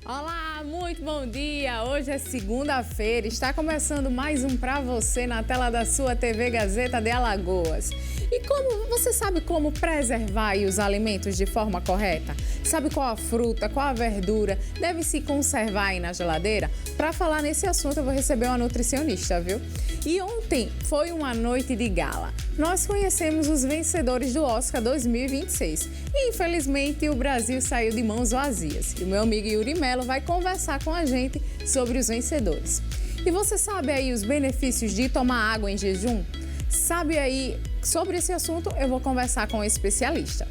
Olá, muito bom dia! Hoje é segunda-feira, está começando mais um Pra Você na tela da sua TV Gazeta de Alagoas. E você sabe como preservar os alimentos de forma correta? Sabe qual a fruta, qual a verdura deve se conservar aí na geladeira? Para falar nesse assunto eu vou receber uma nutricionista, viu? E ontem foi uma noite de gala. Nós conhecemos os vencedores do Oscar 2026 e infelizmente o Brasil saiu de mãos vazias. E o meu amigo Yuri Melo vai conversar com a gente sobre os vencedores. E você sabe aí os benefícios de tomar água em jejum? Sabe aí, sobre esse assunto eu vou conversar com um especialista.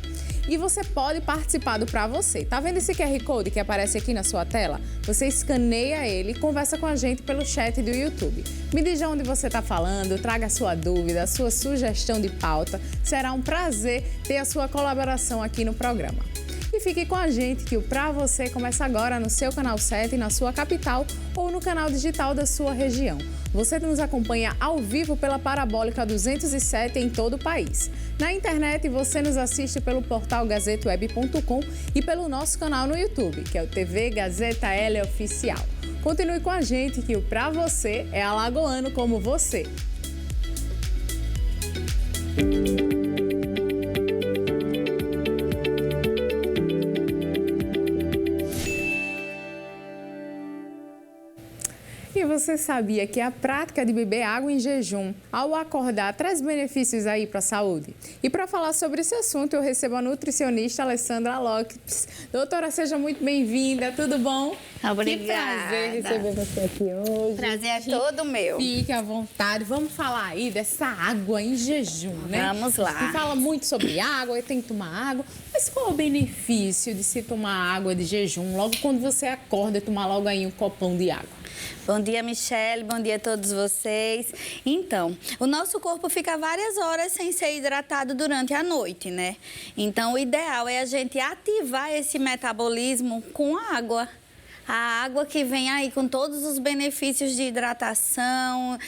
E você pode participar do Pra Você. Tá vendo esse QR Code que aparece aqui na sua tela? Você escaneia ele e conversa com a gente pelo chat do YouTube. Me diga onde você está falando, traga a sua dúvida, a sua sugestão de pauta. Será um prazer ter a sua colaboração aqui no programa. E fique com a gente que o Pra Você começa agora no seu canal 7, na sua capital ou no canal digital da sua região. Você nos acompanha ao vivo pela Parabólica 207 em todo o país. Na internet você nos assiste pelo portal gazetaweb.com e pelo nosso canal no YouTube, que é o TV Gazeta L Oficial. Continue com a gente que o Pra Você é alagoano como você. E você sabia que a prática de beber água em jejum ao acordar traz benefícios aí para a saúde? E para falar sobre esse assunto, eu recebo a nutricionista Alessandra Lopes. Doutora, seja muito bem-vinda, tudo bom? Obrigada. Que prazer receber você aqui hoje. Prazer é todo meu. Fique à vontade. Vamos falar aí dessa água em jejum, né? Vamos lá. Se fala muito sobre água, tem que tomar água. Mas qual é o benefício de se tomar água de jejum logo quando você acorda e tomar logo aí um copão de água? Bom dia, Michele. Bom dia a todos vocês. Então, o nosso corpo fica várias horas sem ser hidratado durante a noite, né? Então, o ideal é a gente ativar esse metabolismo com água. A água que vem aí com todos os benefícios de hidratação,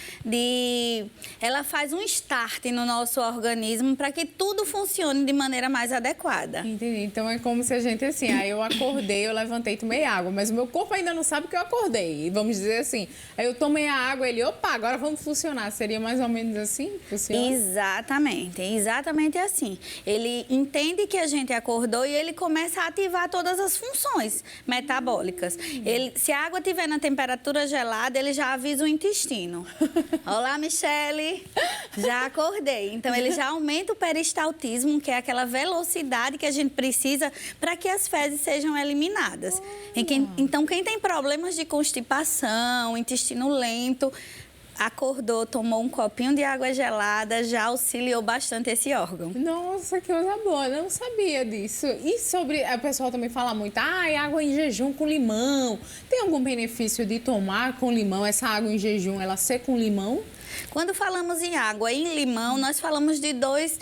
ela faz um start no nosso organismo para que tudo funcione de maneira mais adequada. Entendi. Então é como se a gente assim, aí eu acordei, eu levantei e tomei água, mas o meu corpo ainda não sabe que eu acordei. Vamos dizer assim, aí eu tomei a água, ele, opa, agora vamos funcionar. Seria mais ou menos assim? Funciona? Exatamente assim. Ele entende que a gente acordou e ele começa a ativar todas as funções metabólicas. Se a água estiver na temperatura gelada, ele já avisa o intestino. Olá, Michele, já acordei. Então, ele já aumenta o peristaltismo, que é aquela velocidade que a gente precisa para que as fezes sejam eliminadas. Então, quem tem problemas de constipação, intestino lento, acordou, tomou um copinho de água gelada, já auxiliou bastante esse órgão. Nossa, que coisa boa, não sabia disso. E sobre, o pessoal também fala muito, água em jejum com limão. Tem algum benefício de tomar com limão, essa água em jejum, ela ser com limão? Quando falamos em água e em limão, nós falamos de duas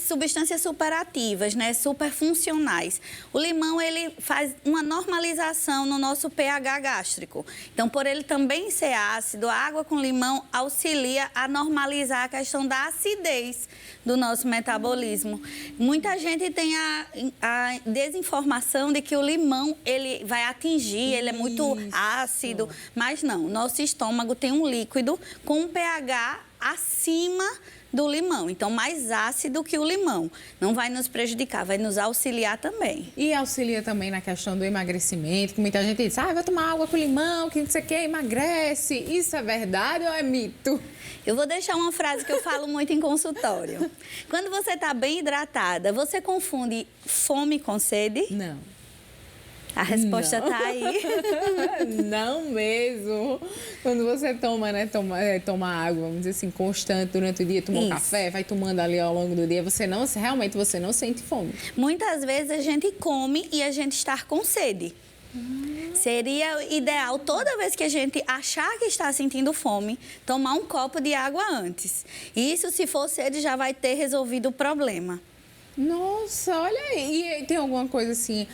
substâncias superativas, né, superfuncionais. O limão, ele faz uma normalização no nosso pH gástrico. Então, por ele também ser ácido, a água com limão auxilia a normalizar a questão da acidez do nosso metabolismo. Muita gente tem a desinformação de que o limão, ele vai atingir, ele é muito ácido, mas não. Nosso estômago tem um líquido com um pH acima do limão, então mais ácido que o limão. Não vai nos prejudicar, vai nos auxiliar também. E auxilia também na questão do emagrecimento, que muita gente diz, vai tomar água com limão, que não sei o que, emagrece. Isso é verdade ou é mito? Eu vou deixar uma frase que eu falo muito em consultório. Quando você está bem hidratada, você confunde fome com sede? Não. A resposta está aí. Não mesmo. Quando você toma, né, toma água, vamos dizer assim, constante durante o dia, toma um café, vai tomando ali ao longo do dia, realmente você não sente fome. Muitas vezes a gente come e a gente está com sede. Seria ideal, toda vez que a gente achar que está sentindo fome, tomar um copo de água antes. Isso, se for sede, já vai ter resolvido o problema. Nossa, olha aí. E tem alguma coisa assim,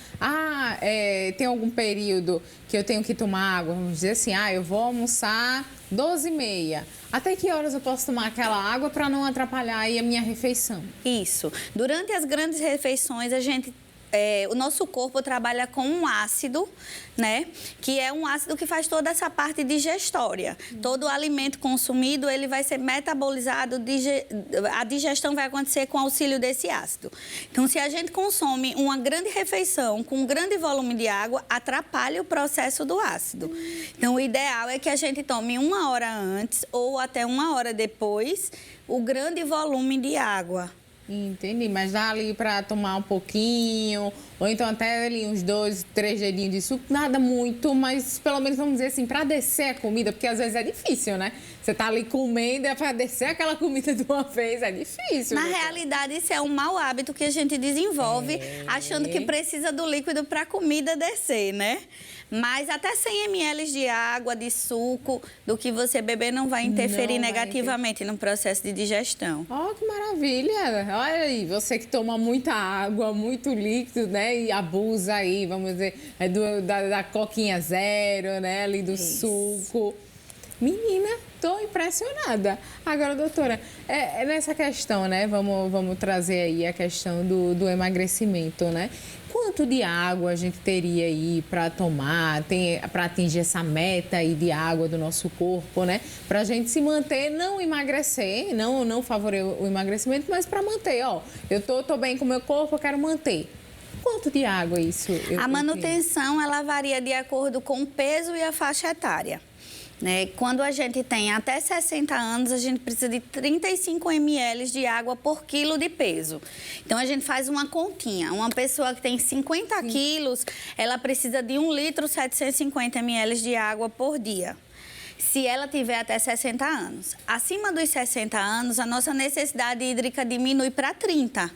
tem algum período que eu tenho que tomar água? Vamos dizer assim, eu vou almoçar 12h30. Até que horas eu posso tomar aquela água para não atrapalhar aí a minha refeição? Isso. Durante as grandes refeições, a gente o nosso corpo trabalha com um ácido, né? Que é um ácido que faz toda essa parte digestória. Todo o alimento consumido, ele vai ser metabolizado, a digestão vai acontecer com auxílio desse ácido. Então, se a gente consome uma grande refeição com um grande volume de água, atrapalha o processo do ácido. Então, o ideal é que a gente tome 1 hora antes ou até 1 hora depois o grande volume de água. Entendi, mas dá ali para tomar um pouquinho, ou então até ali uns 2, 3 dedinhos de suco, nada muito, mas pelo menos vamos dizer assim, para descer a comida, porque às vezes é difícil, né? Você tá ali comendo, é para descer aquela comida de uma vez, é difícil. Na realidade, isso é um mau hábito que a gente desenvolve, achando que precisa do líquido para a comida descer, né? Mas até 100 ml de água, de suco, do que você beber não vai interferir negativamente no processo de digestão. Oh, que maravilha! Olha aí, você que toma muita água, muito líquido, né? E abusa aí, vamos dizer, da coquinha zero, né? Ali do suco. Menina, tô impressionada. Agora, doutora, nessa questão, né? Vamos trazer aí a questão do emagrecimento, né? Quanto de água a gente teria aí para tomar, para atingir essa meta aí de água do nosso corpo, né? Para a gente se manter, não emagrecer, não favorecer o emagrecimento, mas para manter, ó. Eu tô bem com o meu corpo, eu quero manter. Quanto de água isso? A manutenção, ela varia de acordo com o peso e a faixa etária. Né? Quando a gente tem até 60 anos, a gente precisa de 35 ml de água por quilo de peso. Então, a gente faz uma continha. Uma pessoa que tem 50 quilos, ela precisa de 1 litro 750 ml de água por dia. Se ela tiver até 60 anos. Acima dos 60 anos, a nossa necessidade hídrica diminui para 30.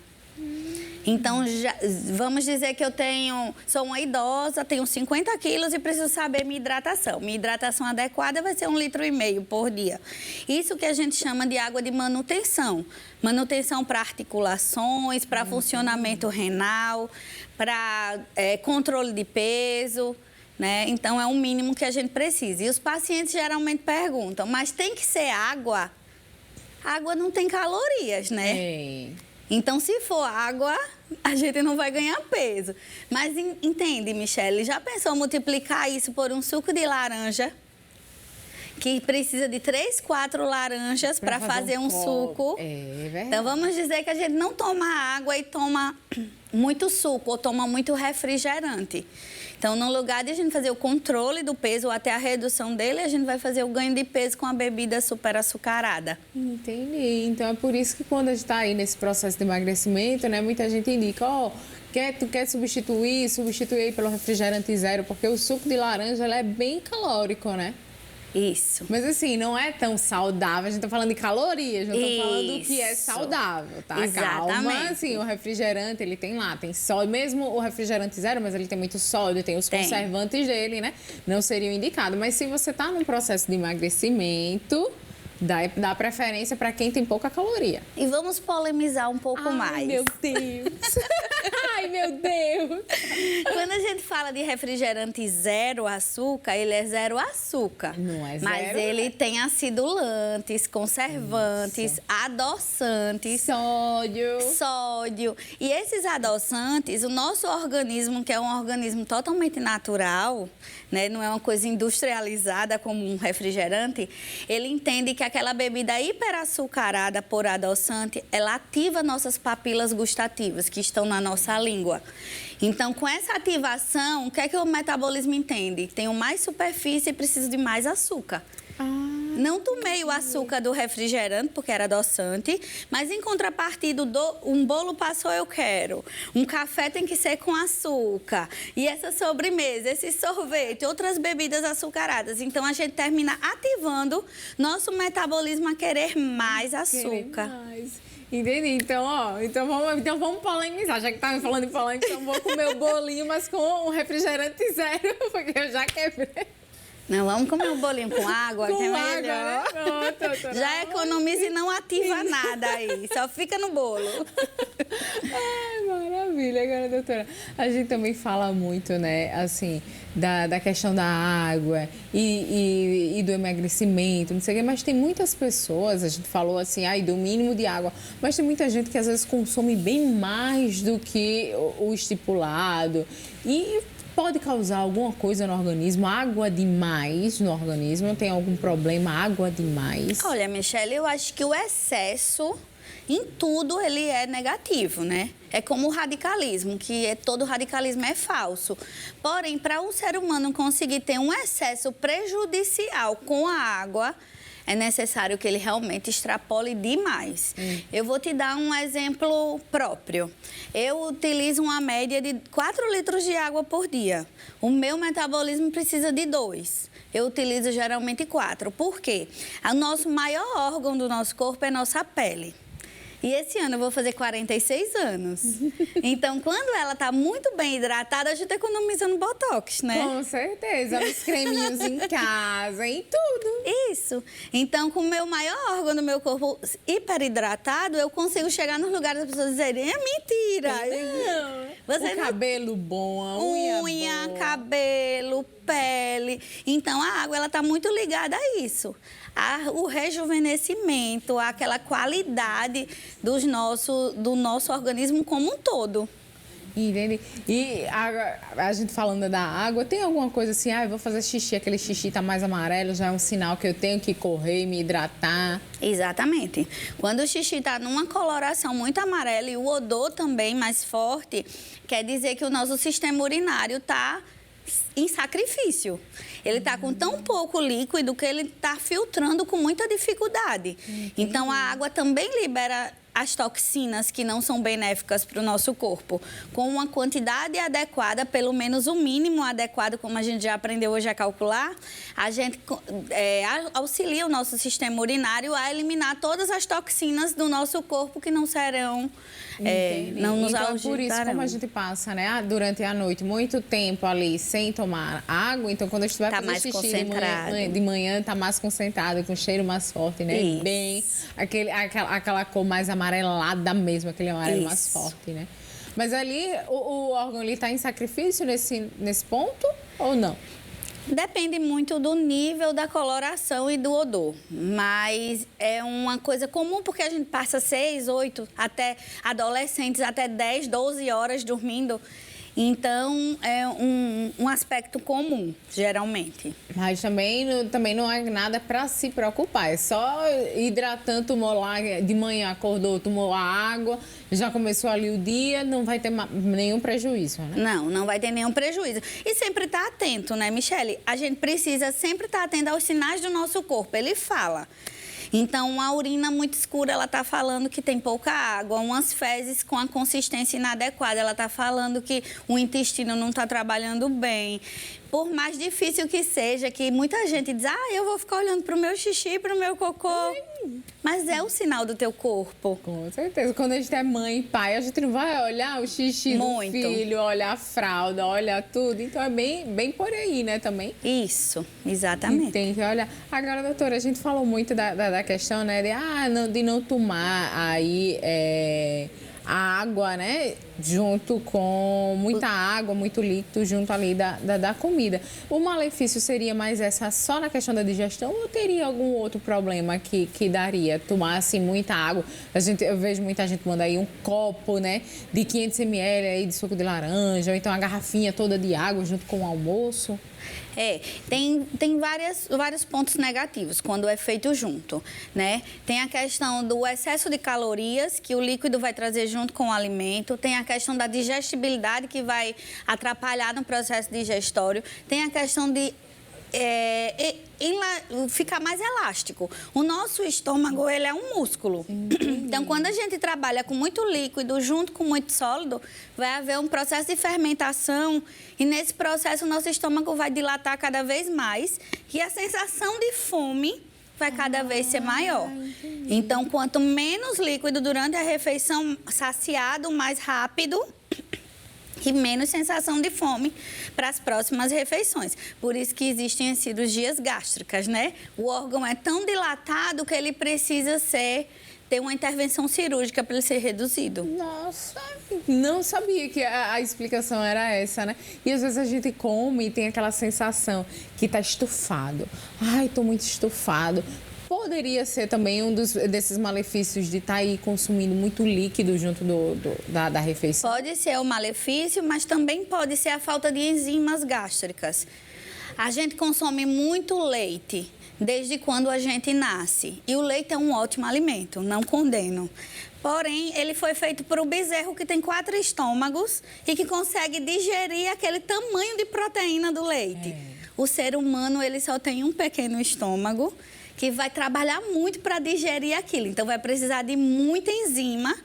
Então, vamos dizer que sou uma idosa, tenho 50 quilos e preciso saber minha hidratação. Minha hidratação adequada vai ser 1,5 litro por dia. Isso que a gente chama de água de manutenção. Manutenção para articulações, para funcionamento renal, para controle de peso, né? Então, é o mínimo que a gente precisa. E os pacientes geralmente perguntam, mas tem que ser água? Água não tem calorias, né? Então, se for água, a gente não vai ganhar peso. Mas entende, Michele, já pensou multiplicar isso por um suco de laranja? Que precisa de 3, 4 laranjas para fazer um suco. É verdade. Então, vamos dizer que a gente não toma água e toma muito suco ou toma muito refrigerante. Então, no lugar de a gente fazer o controle do peso ou até a redução dele, a gente vai fazer o ganho de peso com a bebida super açucarada. Entendi. Então, é por isso que quando a gente está aí nesse processo de emagrecimento, né, muita gente indica, tu quer substituir aí pelo refrigerante zero, porque o suco de laranja, ele é bem calórico, né? Isso. Mas assim, não é tão saudável. A gente tá falando de calorias, não tô falando do que é saudável, tá? Exatamente. Calma, assim, o refrigerante, ele tem sódio, mesmo o refrigerante zero, mas ele tem muito sódio, tem os conservantes dele, né? Não seriam indicados. Mas se você tá num processo de emagrecimento, dá preferência para quem tem pouca caloria. E vamos polemizar um pouco mais. Ai, meu Deus! Ai, meu Deus! Quando a gente fala de refrigerante zero açúcar, ele é zero açúcar. Não é zero. Mas ele tem acidulantes, conservantes, adoçantes. Sódio. E esses adoçantes, o nosso organismo, que é um organismo totalmente natural, né, não é uma coisa industrializada como um refrigerante, ele entende que aquela bebida hiperaçucarada por adoçante, ela ativa nossas papilas gustativas, que estão na nossa língua. Então, com essa ativação, o que é que o metabolismo entende? Tenho mais superfície e preciso de mais açúcar. Não tomei o açúcar do refrigerante, porque era adoçante, mas em contrapartida, um bolo passou, eu quero. Um café tem que ser com açúcar. E essa sobremesa, esse sorvete, outras bebidas açucaradas. Então, a gente termina ativando nosso metabolismo a querer mais açúcar. Entendi. Então vamos polemizar. Já que tá me falando de polêmica, então vou comer o bolinho, mas com um refrigerante zero, porque eu já quebrei. Não, vamos comer um bolinho com água, que é melhor. Né? Pronto, doutora. Já economiza e não ativa nada aí, só fica no bolo. Ai, maravilha. Agora, doutora, a gente também fala muito, né, assim, da questão da água e do emagrecimento, não sei o quê, mas tem muitas pessoas, a gente falou assim, do mínimo de água, mas tem muita gente que às vezes consome bem mais do que o estipulado e pode causar alguma coisa no organismo, água demais no organismo, tem algum problema, água demais? Olha, Michele, eu acho que o excesso em tudo ele é negativo, né? É como o radicalismo, todo radicalismo é falso. Porém, para um ser humano conseguir ter um excesso prejudicial com a água, é necessário que ele realmente extrapole demais. Eu vou te dar um exemplo próprio. Eu utilizo uma média de 4 litros de água por dia. O meu metabolismo precisa de 2. Eu utilizo geralmente 4. Por quê? O nosso maior órgão do nosso corpo é a nossa pele. E esse ano eu vou fazer 46 anos. Então, quando ela está muito bem hidratada, a gente economiza no Botox, né? Com certeza, nos creminhos em casa, em tudo. Isso. Então, com o meu maior órgão do meu corpo hiperidratado, eu consigo chegar nos lugares das pessoas dizerem, é mentira. Não. Cabelo bom, a unha boa. Cabelo, pele. Então, a água, ela está muito ligada a isso. O rejuvenescimento, aquela qualidade do nosso organismo como um todo. Entende? E a gente falando da água, tem alguma coisa assim, eu vou fazer xixi, aquele xixi tá mais amarelo, já é um sinal que eu tenho que correr e me hidratar? Exatamente. Quando o xixi está numa coloração muito amarela e o odor também mais forte, quer dizer que o nosso sistema urinário está em sacrifício. Ele está com tão pouco líquido que ele está filtrando com muita dificuldade. Então, a água também libera as toxinas que não são benéficas para o nosso corpo, com uma quantidade adequada, pelo menos o mínimo adequado, como a gente já aprendeu hoje a calcular, a gente auxilia o nosso sistema urinário a eliminar todas as toxinas do nosso corpo que não serão, não nos então, por isso, como a gente passa, né, durante a noite, muito tempo ali sem tomar água, então quando a gente vai fazer xixi de manhã, tá mais concentrado, com cheiro mais forte, né? Isso. Bem, aquela cor mais amarelada mesmo, aquele amarelo mais forte, né? Mas ali, o órgão ali tá em sacrifício nesse ponto ou não? Depende muito do nível da coloração e do odor, mas é uma coisa comum porque a gente passa 6, 8, até adolescentes, até 10, 12 horas dormindo. Então, é um aspecto comum, geralmente. Mas também não é nada para se preocupar. É só hidratando, tomou lá de manhã, acordou, tomou a água, já começou ali o dia, não vai ter nenhum prejuízo, né? Não vai ter nenhum prejuízo. E sempre estar atento, né, Michele? A gente precisa sempre estar atento aos sinais do nosso corpo. Ele fala. Então, uma urina muito escura, ela está falando que tem pouca água. Umas fezes com a consistência inadequada, ela está falando que o intestino não está trabalhando bem. Por mais difícil que seja, que muita gente diz, eu vou ficar olhando para o meu xixi, para o meu cocô. Mas é o sinal do teu corpo. Com certeza. Quando a gente é mãe e pai, a gente não vai olhar o xixi do filho, olhar a fralda, olhar tudo. Então, é bem por aí, né, também? Isso, exatamente. Tem que olhar. Agora, doutora, a gente falou muito da questão, né, de não tomar aí a água, né, junto com muita água, muito líquido junto ali da comida. O malefício seria mais só na questão da digestão ou teria algum outro problema que daria? Tomar, assim, muita água. Eu vejo muita gente mandar aí um copo, né, de 500 ml aí de suco de laranja, ou então a garrafinha toda de água junto com o almoço. Tem vários pontos negativos quando é feito junto, né? Tem a questão do excesso de calorias que o líquido vai trazer junto com o alimento, tem a questão da digestibilidade que vai atrapalhar no processo digestório, tem a questão de ficar mais elástico. O nosso estômago, ele é um músculo. Então, quando a gente trabalha com muito líquido junto com muito sólido, vai haver um processo de fermentação e nesse processo o nosso estômago vai dilatar cada vez mais e a sensação de fome vai cada vez ser maior. Então, quanto menos líquido durante a refeição, saciado mais rápido, e menos sensação de fome para as próximas refeições. Por isso que existem as cirurgias gástricas, né? O órgão é tão dilatado que ele precisa ter uma intervenção cirúrgica para ele ser reduzido. Nossa, não sabia que a explicação era essa, né? E às vezes a gente come e tem aquela sensação que está estufado. Ai, estou muito estufado. Poderia ser também desses malefícios de estar aí consumindo muito líquido junto da refeição? Pode ser o malefício, mas também pode ser a falta de enzimas gástricas. A gente consome muito leite desde quando a gente nasce. E o leite é um ótimo alimento, não condeno. Porém, ele foi feito por um bezerro que tem 4 estômagos e que consegue digerir aquele tamanho de proteína do leite. O ser humano, ele só tem um pequeno estômago que vai trabalhar muito para digerir aquilo. Então, vai precisar de muita enzima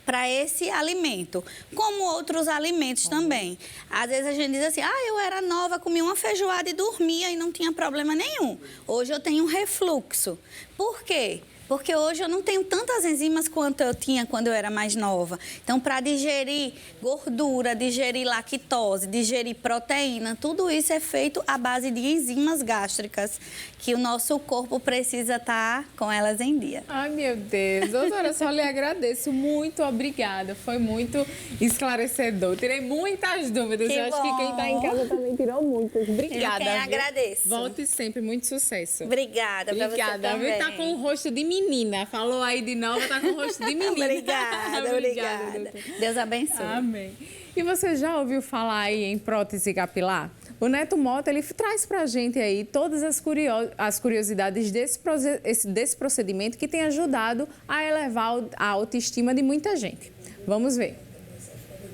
para esse alimento, como outros alimentos também. Às vezes a gente diz assim, eu era nova, comia uma feijoada e dormia e não tinha problema nenhum. Hoje eu tenho um refluxo. Por quê? Porque hoje eu não tenho tantas enzimas quanto eu tinha quando eu era mais nova. Então, para digerir gordura, digerir lactose, digerir proteína, tudo isso é feito à base de enzimas gástricas, que o nosso corpo precisa estar com elas em dia. Ai, meu Deus. Doutora, só lhe agradeço. Muito obrigada. Foi muito esclarecedor. Tirei muitas dúvidas. Eu acho que quem está em casa também tirou muitas. Obrigada. Eu agradeço. Volte sempre. Muito sucesso. Obrigada para você também. Está com o rosto de menina. Falou aí de novo, está com o rosto de menina. Obrigada. Deus abençoe. Amém. E você já ouviu falar aí em prótese capilar? O Neto Mota, ele traz pra gente aí todas as curiosidades desse procedimento que tem ajudado a elevar a autoestima de muita gente. Vamos ver.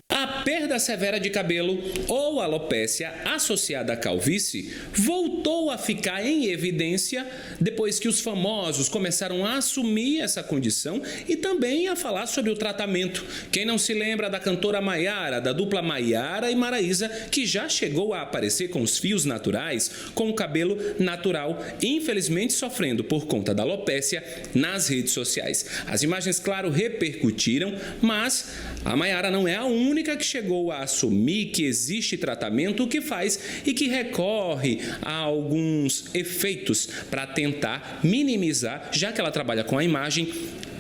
A perda severa de cabelo ou alopécia associada à calvície voltou a ficar em evidência depois que os famosos começaram a assumir essa condição e também a falar sobre o tratamento. Quem não se lembra da cantora Maiara, da dupla Maiara e Maraísa, que já chegou a aparecer com os fios naturais, com o cabelo natural, infelizmente sofrendo por conta da alopécia nas redes sociais. As imagens, claro, repercutiram, mas a Maiara não é a única que chegou a assumir que existe tratamento que faz e que recorre a alguns efeitos para tentar minimizar, já que ela trabalha com a imagem,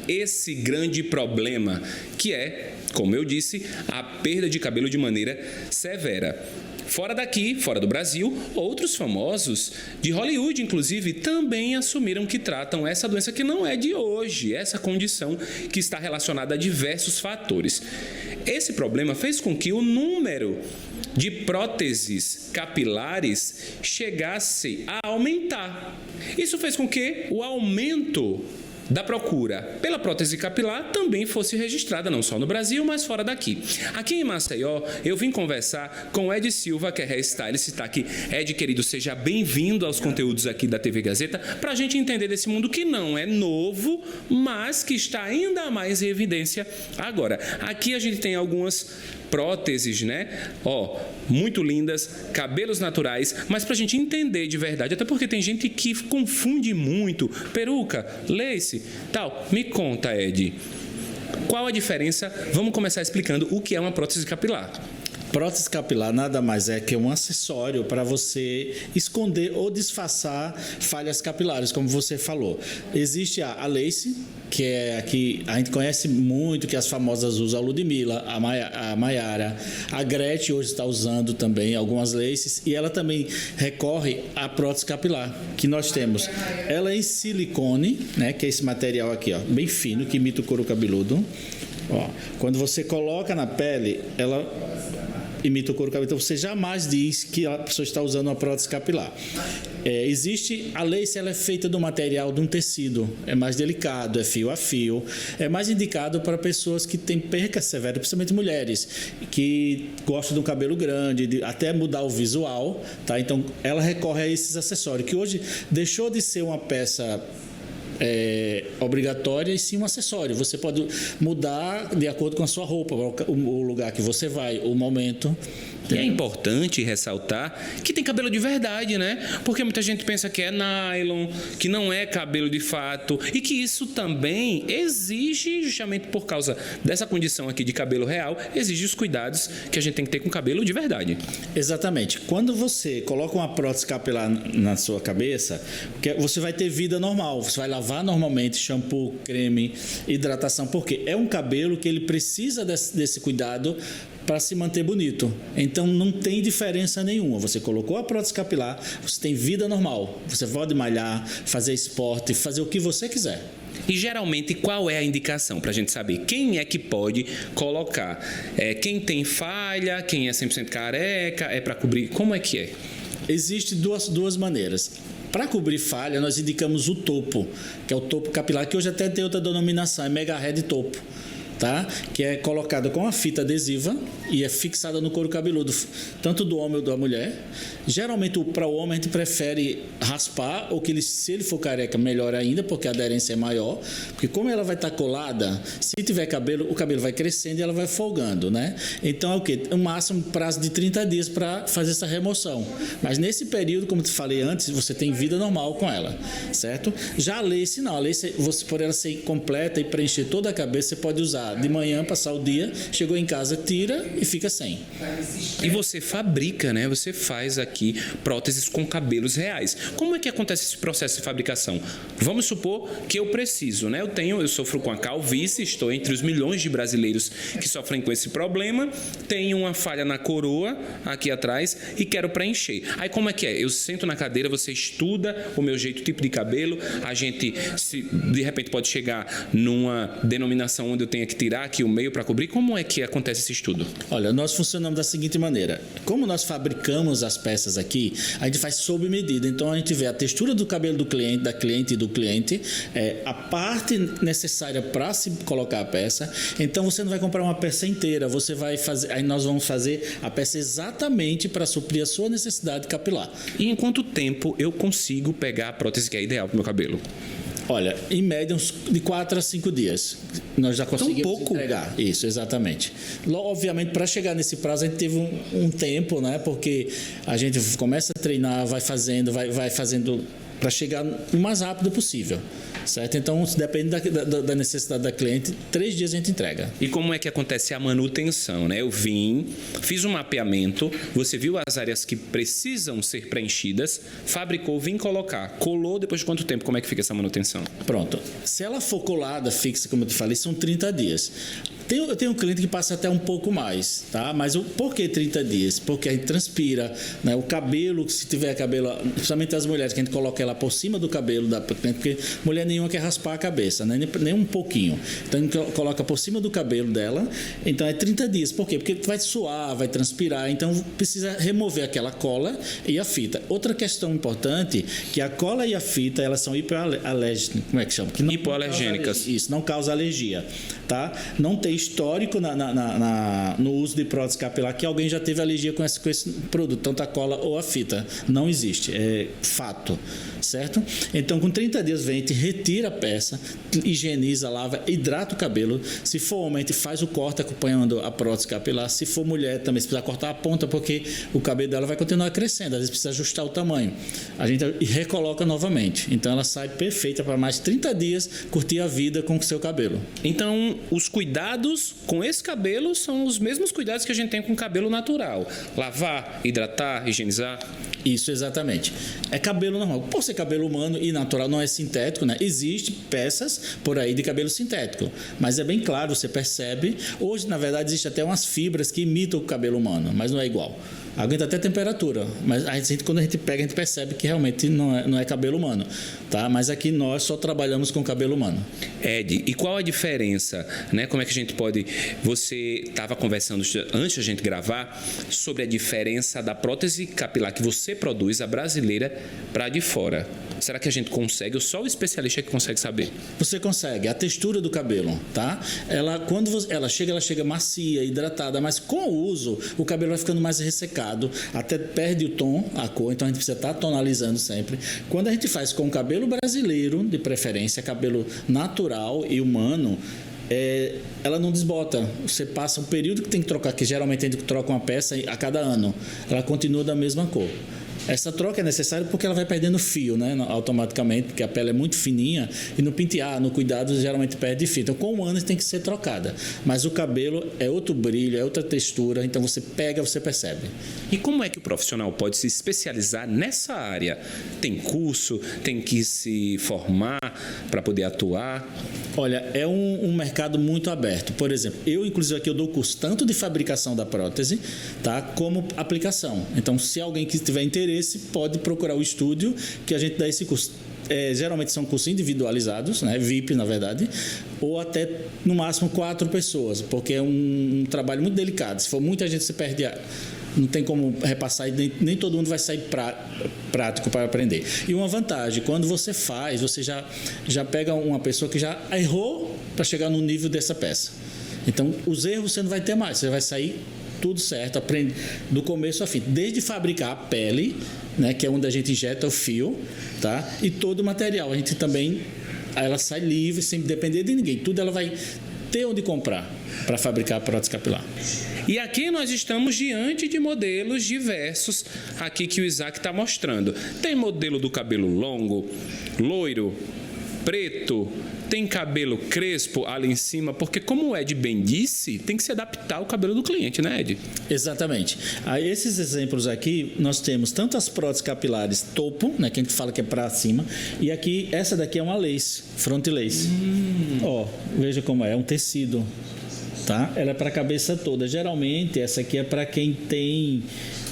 esse grande problema, que é, como eu disse, a perda de cabelo de maneira severa. Fora daqui, fora do Brasil, outros famosos de Hollywood, inclusive, também assumiram que tratam essa doença que não é de hoje, essa condição que está relacionada a diversos fatores. Esse problema fez com que o número de próteses capilares chegasse a aumentar. Isso fez com que o aumento da procura pela prótese capilar também fosse registrada, não só no Brasil, mas fora daqui. Aqui em Maceió, eu vim conversar com o Ed Silva, que é hairstylist, está aqui. Ed, querido, seja bem-vindo aos conteúdos aqui da TV Gazeta, para a gente entender desse mundo que não é novo, mas que está ainda mais em evidência agora. Aqui a gente tem algumas próteses, né? Muito lindas, cabelos naturais, mas pra gente entender de verdade, até porque tem gente que confunde muito peruca, lace, tal. Me conta, Ed, qual a diferença? Vamos começar explicando o que é uma prótese capilar. Prótese capilar nada mais é que um acessório para você esconder ou disfarçar falhas capilares, como você falou. Existe a lace, que é a que a gente conhece muito, que as famosas usam, a Ludmilla, a Maiara, a Gretchen hoje está usando também algumas laces, e ela também recorre à prótese capilar, que nós temos. Ela é em silicone, né, que é esse material aqui, bem fino, que imita o couro cabeludo. Quando você coloca na pele, ela imita o couro cabeludo, então você jamais diz que a pessoa está usando uma prótese capilar. Existe a lace, ela é feita do material de um tecido, é mais delicado, é fio a fio, é mais indicado para pessoas que têm perca severa, principalmente mulheres, que gostam de um cabelo grande, de até mudar o visual, tá? Então ela recorre a esses acessórios, que hoje deixou de ser uma peça obrigatória e sim um acessório. Você pode mudar de acordo com a sua roupa, o lugar que você vai, o momento. E é importante ressaltar que tem cabelo de verdade, né? Porque muita gente pensa que é nylon, que não é cabelo de fato, e que isso também exige, justamente por causa dessa condição aqui de cabelo real, exige os cuidados que a gente tem que ter com cabelo de verdade. Exatamente. Quando você coloca uma prótese capilar na sua cabeça, você vai ter vida normal, você vai lavar normalmente, shampoo, creme, hidratação, porque é um cabelo que ele precisa desse cuidado para se manter bonito. Então não tem diferença nenhuma. Você colocou a prótese capilar, você tem vida normal. Você pode malhar, fazer esporte, fazer o que você quiser. E geralmente qual é a indicação para a gente saber quem é que pode colocar? Quem tem falha, quem é 100% careca, é para cobrir? Como é que é? Existem duas maneiras. Para cobrir falha, nós indicamos o topo, que é o topo capilar, que hoje até tem outra denominação, é mega head topo. Tá? Que é colocado com a fita adesiva e é fixada no couro cabeludo, tanto do homem ou da mulher. Geralmente, para o homem, a gente prefere raspar, ou que se ele for careca, melhor ainda, porque a aderência é maior. Porque como ela vai estar colada, se tiver cabelo, o cabelo vai crescendo e ela vai folgando, né? Então, é o quê? O máximo prazo de 30 dias para fazer essa remoção. Mas nesse período, como eu te falei antes, você tem vida normal com ela, certo? Já a lace, não. A lace, você, por ela ser completa e preencher toda a cabeça, você pode usar de manhã, passar o dia, chegou em casa, tira e fica sem. E você fabrica, né? Você faz aqui próteses com cabelos reais. Como é que acontece esse processo de fabricação? Vamos supor que eu preciso, né? Eu sofro com a calvície, estou entre os milhões de brasileiros que sofrem com esse problema, tenho uma falha na coroa aqui atrás e quero preencher. Aí como é que é? Eu sento na cadeira, você estuda o meu jeito, tipo de cabelo, a gente de repente pode chegar numa denominação onde eu tenha que tirar aqui o meio para cobrir. Como é que acontece esse estudo? Olha, nós funcionamos da seguinte maneira. Como nós fabricamos as peças aqui, a gente faz sob medida. Então, a gente vê a textura do cabelo do cliente, da cliente e do cliente, a parte necessária para se colocar a peça. Então, você não vai comprar uma peça inteira, você vai fazer, aí nós vamos fazer a peça exatamente para suprir a sua necessidade capilar. E em quanto tempo eu consigo pegar a prótese que é ideal para o meu cabelo? Olha, em média, uns de 4 a 5 dias. Nós já conseguimos entregar. Isso, exatamente. Obviamente, para chegar nesse prazo, a gente teve um tempo, né? Porque a gente começa a treinar, vai fazendo para chegar o mais rápido possível, certo? Então, depende da necessidade da cliente, 3 dias a gente entrega. E como é que acontece a manutenção, né? Eu fiz um mapeamento, você viu as áreas que precisam ser preenchidas, fabricou, vim colocar, colou, depois de quanto tempo, como é que fica essa manutenção? Pronto. Se ela for colada, fixa, como eu te falei, são 30 dias. Eu tenho um cliente que passa até um pouco mais, tá? Mas por que 30 dias? Porque a gente transpira, né? O cabelo, se tiver cabelo, principalmente as mulheres, que a gente coloca ela por cima do cabelo da cliente, porque mulher nenhuma quer raspar a cabeça, né? Nem um pouquinho. Então a gente coloca por cima do cabelo dela, então é 30 dias. Por quê? Porque vai suar, vai transpirar, então precisa remover aquela cola e a fita. Outra questão importante, que a cola e a fita, elas são hipoalérgicas, como é que chama? Hipoalergênicas. Isso, não causa alergia, tá? Não tem histórico no uso de prótese capilar que alguém já teve alergia com esse produto, tanto a cola ou a fita. Não existe, é fato, certo? Então, com 30 dias, vem, a gente retira a peça, higieniza, lava, hidrata o cabelo. Se for homem, a gente faz o corte acompanhando a prótese capilar. Se for mulher, também se precisar cortar a ponta, porque o cabelo dela vai continuar crescendo, às vezes precisa ajustar o tamanho. A gente recoloca novamente. Então, ela sai perfeita para mais 30 dias curtir a vida com o seu cabelo. Então, os cuidados com esse cabelo são os mesmos cuidados que a gente tem com o cabelo natural. Lavar, hidratar, higienizar. Isso, exatamente. É cabelo normal. Por ser cabelo humano e natural, não é sintético, né? Existem peças por aí de cabelo sintético, mas é bem claro, você percebe. Hoje, na verdade, existe até umas fibras que imitam o cabelo humano, mas não é igual. Aguenta até temperatura, mas quando a gente pega, a gente percebe que realmente não é cabelo humano, tá? Mas aqui nós só trabalhamos com cabelo humano. Ed, e qual a diferença, né? Como é que a gente pode... Você estava conversando antes da gente gravar sobre a diferença da prótese capilar que você produz, a brasileira, para a de fora. Será que a gente consegue? Ou só o especialista que consegue saber? Você consegue. A textura do cabelo, tá? Quando ela chega macia, hidratada, mas com o uso, o cabelo vai ficando mais ressecado, até perde o tom, a cor, então a gente precisa estar tonalizando sempre. Quando a gente faz com o cabelo brasileiro, de preferência, cabelo natural e humano, ela não desbota. Você passa um período que tem que trocar, que geralmente a gente troca uma peça a cada ano. Ela continua da mesma cor. Essa troca é necessária porque ela vai perdendo fio, né, automaticamente, porque a pele é muito fininha e no pentear, no cuidado, geralmente perde fio. Então, com um ano tem que ser trocada. Mas o cabelo é outro brilho, é outra textura, então você pega, você percebe. E como é que o profissional pode se especializar nessa área? Tem curso, tem que se formar para poder atuar? Olha, é um mercado muito aberto. Por exemplo, inclusive aqui eu dou curso tanto de fabricação da prótese, tá, como aplicação. Então, se alguém que tiver interesse, pode procurar o estúdio que a gente dá esse curso. Geralmente são cursos individualizados, né, VIP na verdade, ou até no máximo 4 pessoas, porque é um trabalho muito delicado. Se for muita gente, você perde não tem como repassar e nem todo mundo vai sair prático para aprender. E uma vantagem, quando você faz, você já pega uma pessoa que já errou para chegar no nível dessa peça. Então, os erros você não vai ter mais, você vai sair tudo certo, aprende do começo ao fim, desde fabricar a pele, né, que é onde a gente injeta o fio, tá? E todo o material, a gente também, ela sai livre, sem depender de ninguém, tudo ela vai ter onde comprar para fabricar a prótese capilar. E aqui nós estamos diante de modelos diversos aqui que o Isaac está mostrando. Tem modelo do cabelo longo, loiro, preto, tem cabelo crespo ali em cima, porque como o Ed bem disse, tem que se adaptar ao cabelo do cliente, né, Ed? Exatamente. Aí, esses exemplos aqui, nós temos tanto as próteses capilares topo, né, que a gente fala que é para cima, e aqui, essa daqui é uma lace, front lace. Ó, veja como é um tecido, tá? Ela é para a cabeça toda. Geralmente, essa aqui é para quem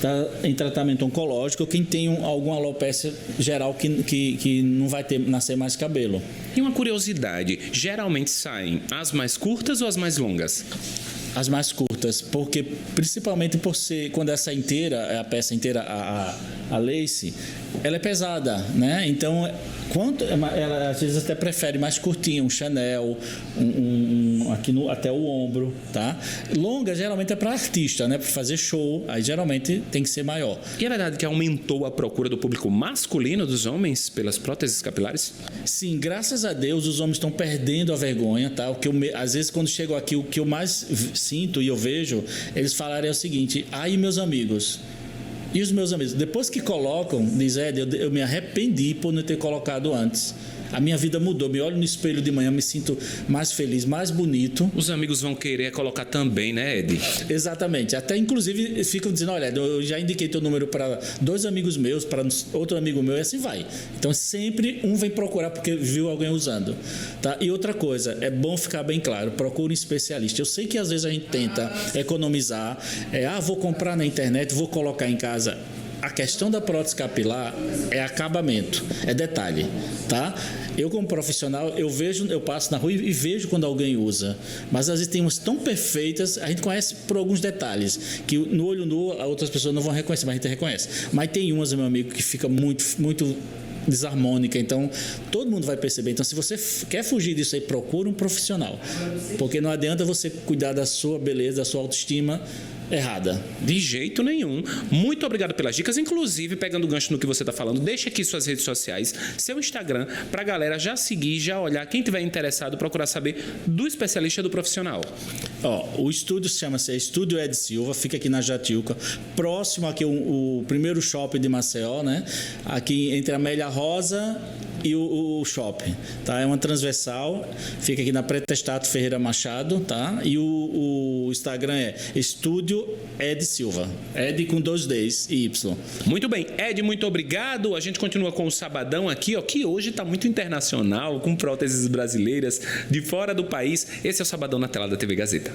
tá em tratamento oncológico, ou quem tem alguma alopécia geral que não vai nascer mais cabelo. E uma curiosidade, geralmente saem as mais curtas ou as mais longas? As mais curtas, porque principalmente por ser, quando essa inteira, a peça inteira, a lace, ela é pesada, né? Então, ela às vezes até prefere mais curtinha, um Chanel, aqui até o ombro, tá? Longa geralmente é para artista, né? Para fazer show, aí geralmente tem que ser maior. E é verdade que aumentou a procura do público masculino dos homens pelas próteses capilares? Sim, graças a Deus os homens estão perdendo a vergonha, tá? Às vezes quando chego aqui, o que eu mais sinto e eu vejo, eles falarem o seguinte: aí meus amigos, e os meus amigos, depois que colocam, diz Ed, eu me arrependi por não ter colocado antes. A minha vida mudou, me olho no espelho de manhã, me sinto mais feliz, mais bonito. Os amigos vão querer colocar também, né, Ed? Exatamente, até inclusive ficam dizendo, olha, eu já indiquei teu número para 2 amigos meus, para outro amigo meu, e assim vai. Então sempre um vem procurar porque viu alguém usando, tá? E outra coisa, é bom ficar bem claro, procure um especialista. Eu sei que às vezes a gente tenta economizar, vou comprar na internet, vou colocar em casa. A questão da prótese capilar é acabamento, é detalhe, tá? Eu como profissional, eu passo na rua e vejo quando alguém usa, mas às vezes tem umas tão perfeitas, a gente conhece por alguns detalhes, que no olho nu outras pessoas não vão reconhecer, mas a gente reconhece. Mas tem umas, meu amigo, que fica muito, muito desarmônica, então todo mundo vai perceber. Então, se você quer fugir disso aí, procura um profissional, porque não adianta você cuidar da sua beleza, da sua autoestima errada. De jeito nenhum. Muito obrigado pelas dicas, inclusive pegando o gancho no que você está falando, deixa aqui suas redes sociais, seu Instagram, para a galera já seguir, já olhar, quem tiver interessado, procurar saber do especialista, do profissional. O estúdio chama-se Estúdio Ed Silva, fica aqui na Jatiuca, próximo aqui o primeiro shopping de Maceió, né? Aqui entre a Amélia Rosa e o shopping, tá? É uma transversal, fica aqui na Pretestato Ferreira Machado, tá? E o Instagram é Estúdio Ed Silva, Ed com 2 Ds e Y. Muito bem, Ed, muito obrigado. A gente continua com o Sabadão aqui, ó, que hoje está muito internacional, com próteses brasileiras de fora do país. Esse é o Sabadão na tela da TV Gazeta.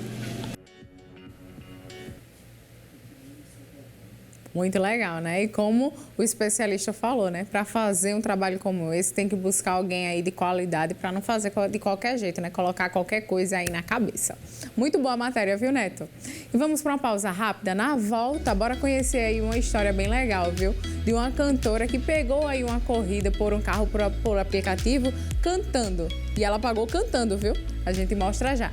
Muito legal, né? E como o especialista falou, né? Para fazer um trabalho como esse, tem que buscar alguém aí de qualidade para não fazer de qualquer jeito, né? Colocar qualquer coisa aí na cabeça. Muito boa a matéria, viu, Neto? E vamos para uma pausa rápida. Na volta, bora conhecer aí uma história bem legal, viu? De uma cantora que pegou aí uma corrida por um carro por aplicativo cantando. E ela pagou cantando, viu? A gente mostra já.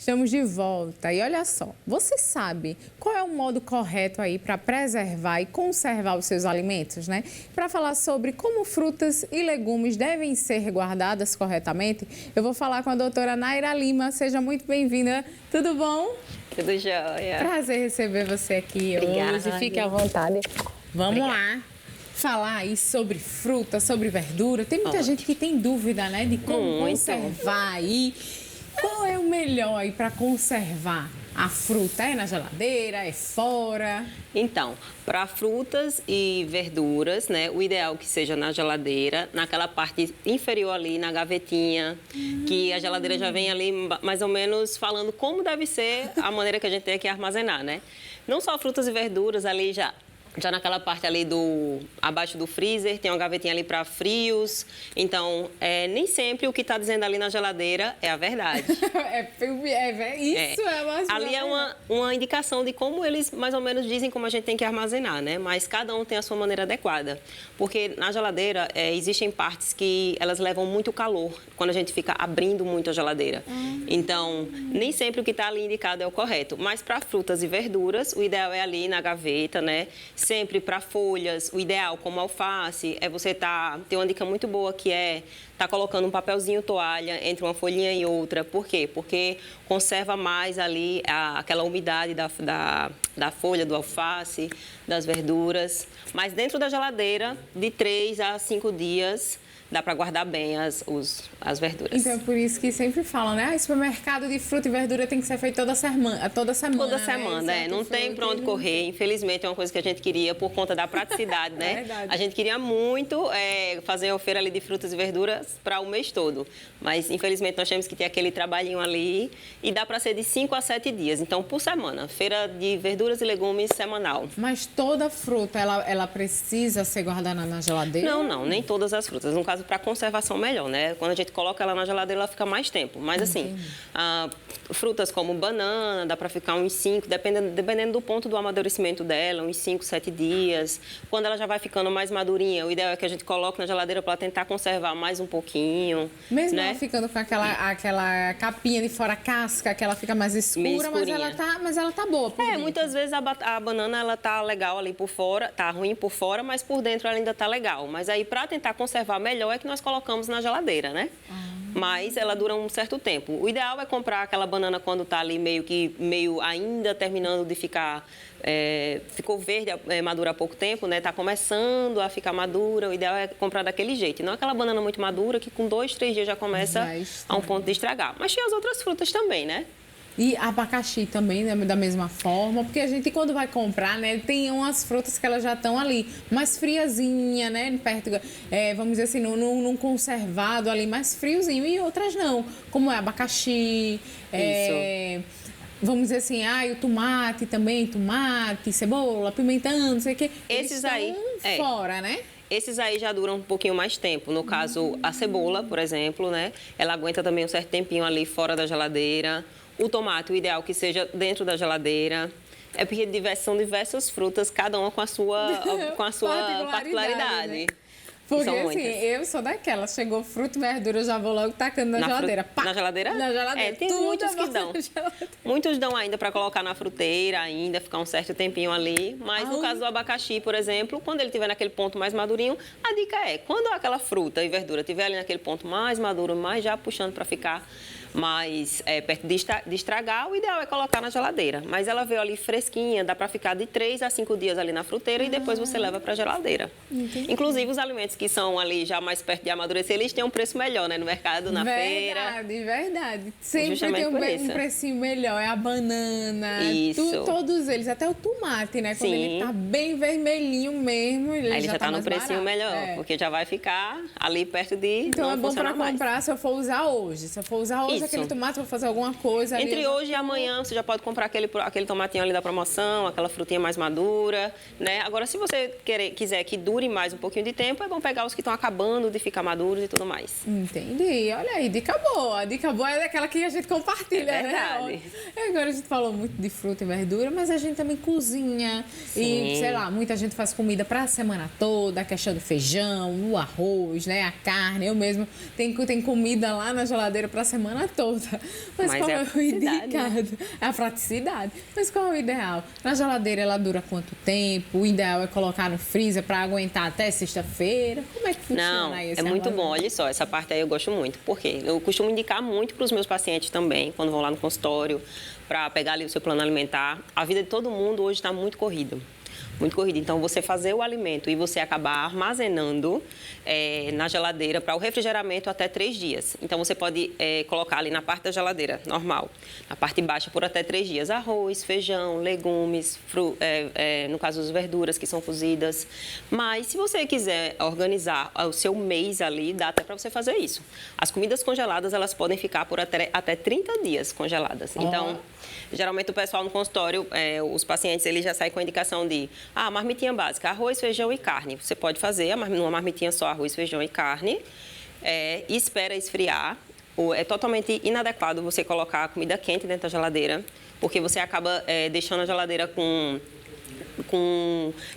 Estamos de volta. E olha só, você sabe qual é o modo correto aí para preservar e conservar os seus alimentos, né? Para falar sobre como frutas e legumes devem ser guardadas corretamente, eu vou falar com a doutora Naira Lima. Seja muito bem-vinda. Tudo bom? Tudo jóia. Prazer receber você aqui Obrigada. hoje. Fique à vontade. Vamos lá. Falar aí sobre fruta, sobre verdura. Tem muita gente que tem dúvida, né, de como conservar aí. Qual é o melhor aí para conservar a fruta? É na geladeira? É fora? Então, para frutas e verduras, né, o ideal é que seja na geladeira, naquela parte inferior ali, na gavetinha, que a geladeira já vem ali mais ou menos falando como deve ser a maneira que a gente tem que armazenar, né? Não só frutas e verduras ali já naquela parte ali abaixo do freezer, tem uma gavetinha ali para frios. Então, nem sempre o que está dizendo ali na geladeira é a verdade. Isso é mais ali é uma indicação de como eles mais ou menos dizem como a gente tem que armazenar, né? Mas cada um tem a sua maneira adequada. Porque na geladeira existem partes que elas levam muito calor quando a gente fica abrindo muito a geladeira. Então, nem sempre o que está ali indicado é o correto. Mas para frutas e verduras, o ideal é ali na gaveta, né? Sempre para folhas, o ideal, como alface, é você tem uma dica muito boa que é colocando um papelzinho toalha entre uma folhinha e outra. Por quê? Porque conserva mais ali aquela umidade da folha, do alface, das verduras. Mas dentro da geladeira, de 3 a 5 dias, dá para guardar bem as verduras. Então, é por isso que sempre falam, né? Supermercado de fruta e verdura tem que ser feito toda semana. Toda semana, né? Não tem para onde correr. Infelizmente, é uma coisa que a gente queria por conta da praticidade, né? Verdade. A gente queria muito fazer uma feira ali de frutas e verduras para o mês todo. Mas, infelizmente, nós temos que ter aquele trabalhinho ali e dá para ser de 5 a 7 dias. Então, por semana. Feira de verduras e legumes semanal. Mas toda fruta, ela precisa ser guardada na geladeira? Não, nem todas as frutas. No caso, para conservação melhor, né? Quando a gente coloca ela na geladeira, ela fica mais tempo. Mas assim, frutas como banana, dá para ficar uns 5, dependendo do ponto do amadurecimento dela, uns 5, 7 dias. Quando ela já vai ficando mais madurinha, o ideal é que a gente coloque na geladeira para tentar conservar mais um pouquinho. Mesmo né? ela ficando com aquela capinha de fora casca, que ela fica mais escura, mas ela tá boa por dentro. Muitas vezes a banana ela tá legal ali por fora, tá ruim por fora, mas por dentro ela ainda tá legal. Mas aí, para tentar conservar melhor, é que nós colocamos na geladeira, né? Mas ela dura um certo tempo. O ideal é comprar aquela banana quando está ali meio ainda terminando de ficar... ficou verde, madura há pouco tempo, né? Está começando a ficar madura. O ideal é comprar daquele jeito. E não aquela banana muito madura que com 2, 3 dias já começa a um ponto de estragar. Mas tem as outras frutas também, né? E abacaxi também, né, da mesma forma, porque a gente, quando vai comprar, né, tem umas frutas que elas já estão ali, mais friazinha, né, perto, vamos dizer assim, num conservado ali, mais friozinho, e outras não, como é abacaxi, vamos dizer assim, o tomate também, cebola, pimentão, não sei o quê. Esses aí, fora, né? Esses aí já duram um pouquinho mais tempo. No caso, a cebola, por exemplo, né, ela aguenta também um certo tempinho ali fora da geladeira. O tomate, o ideal que seja dentro da geladeira. É porque são diversas frutas, cada uma com a sua particularidade. Né? Porque assim, eu sou daquela, chegou fruta e verdura, eu já vou logo tacando na geladeira. Na geladeira? Na geladeira. Tem muitos que dão. Muitos dão ainda para colocar na fruteira, ainda ficar um certo tempinho ali. Mas no caso do abacaxi, por exemplo, quando ele estiver naquele ponto mais madurinho, a dica é, quando aquela fruta e verdura estiver ali naquele ponto mais maduro, mais já puxando para ficar mais perto de estragar, o ideal é colocar na geladeira. Mas ela veio ali fresquinha, dá para ficar de 3 a 5 dias ali na fruteira e depois você leva para a geladeira. Entendi. Inclusive, os alimentos que são ali já mais perto de amadurecer, eles têm um preço melhor, né? No mercado, na feira. Verdade. Sempre justamente tem um precinho melhor. É a banana, Isso. Todos eles. Até o tomate, né? Quando Sim. ele tá bem vermelhinho mesmo, ele Aí já tá no mais precinho barato. melhor, porque já vai ficar ali perto de Então não é bom para funcionar mais. comprar se eu for usar hoje. Se eu for usar hoje Isso. aquele tomate, vou fazer alguma coisa. ali, Entre eu já- hoje e amanhã, você já pode comprar aquele tomatinho ali da promoção, aquela frutinha mais madura, né? Agora, se você quiser que dure mais um pouquinho de tempo, é bom pegar os que estão acabando de ficar maduros e tudo mais. Entendi. Olha aí, dica boa. A dica boa é daquela que a gente compartilha, É verdade. né? Agora a gente falou muito de fruta e verdura, mas a gente também cozinha. Sim. E, sei lá, muita gente faz comida para a semana toda, a questão do feijão, o arroz, né? A carne. Eu mesmo tenho comida lá na geladeira para a semana toda. Mas Mas qual é a é o praticidade, indicado? É a praticidade. Mas qual é o ideal? Na geladeira ela dura quanto tempo? O ideal é colocar no freezer para aguentar até sexta-feira? Como é que funciona Não, aí esse é muito armazém? bom. Olha só, essa parte aí eu gosto muito. Por quê? Eu costumo indicar muito para os meus pacientes também, quando vão lá no consultório, para pegar ali o seu plano alimentar. A vida de todo mundo hoje está muito corrida. Muito corrida. Então, você fazer o alimento e você acabar armazenando na geladeira para o refrigeramento até 3 dias. Então, você pode colocar ali na parte da geladeira, normal. Na parte baixa, por até 3 dias. Arroz, feijão, legumes, no caso, as verduras que são cozidas. Mas, se você quiser organizar o seu mês ali, dá até para você fazer isso. As comidas congeladas, elas podem ficar por até 30 dias congeladas. Então, geralmente o pessoal no consultório, os pacientes, eles já saem com a indicação de marmitinha básica, arroz, feijão e carne. Você pode fazer numa marmitinha só arroz, feijão e carne, e espera esfriar. É totalmente inadequado você colocar a comida quente dentro da geladeira, porque você acaba deixando a geladeira com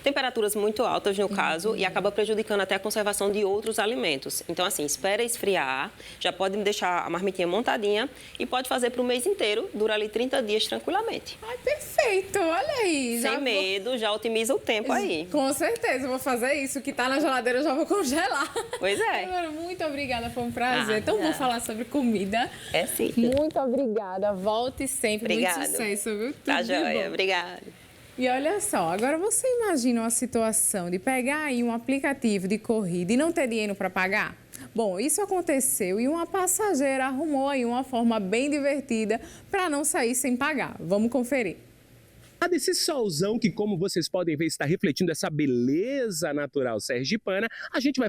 temperaturas muito altas, no caso, e acaba prejudicando até a conservação de outros alimentos. Então, assim, espera esfriar, já pode deixar a marmitinha montadinha e pode fazer para o mês inteiro, dura ali 30 dias tranquilamente. Ai, perfeito, olha aí. Sem medo, já otimiza o tempo aí. Com certeza, eu vou fazer isso. O que tá na geladeira eu já vou congelar. Pois é. Agora, muito obrigada, foi um prazer. Tão bom falar sobre comida. É sim. Muito obrigada, volte sempre. Obrigada. Muito sucesso, viu? Tá Tudo de joia, bom. obrigada. E olha só, agora você imagina uma situação de pegar aí um aplicativo de corrida e não ter dinheiro para pagar? Bom, isso aconteceu e uma passageira arrumou aí uma forma bem divertida para não sair sem pagar. Vamos conferir. Desse solzão que, como vocês podem ver, está refletindo essa beleza natural sergipana, a gente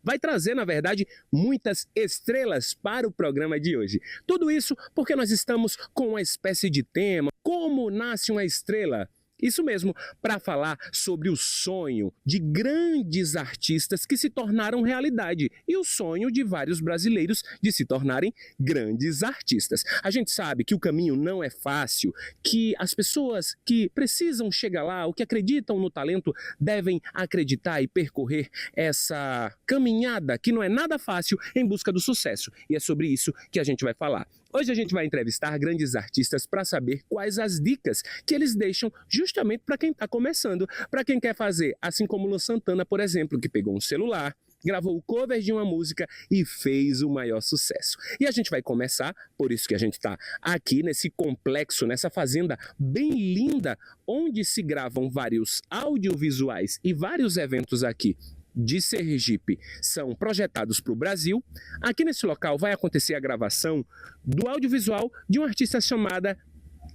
vai trazer, na verdade, muitas estrelas para o programa de hoje. Tudo isso porque nós estamos com uma espécie de tema, como nasce uma estrela? Isso mesmo, para falar sobre o sonho de grandes artistas que se tornaram realidade e o sonho de vários brasileiros de se tornarem grandes artistas. A gente sabe que o caminho não é fácil, que as pessoas que precisam chegar lá, ou que acreditam no talento, devem acreditar e percorrer essa caminhada que não é nada fácil em busca do sucesso. E é sobre isso que a gente vai falar. Hoje a gente vai entrevistar grandes artistas para saber quais as dicas que eles deixam justamente para quem está começando, para quem quer fazer, assim como Luan Santana, por exemplo, que pegou um celular, gravou o cover de uma música e fez o maior sucesso. E a gente vai começar, por isso que a gente está aqui nesse complexo, nessa fazenda bem linda, onde se gravam vários audiovisuais e vários eventos aqui de Sergipe são projetados para o Brasil. Aqui nesse local vai acontecer a gravação do audiovisual de uma artista chamada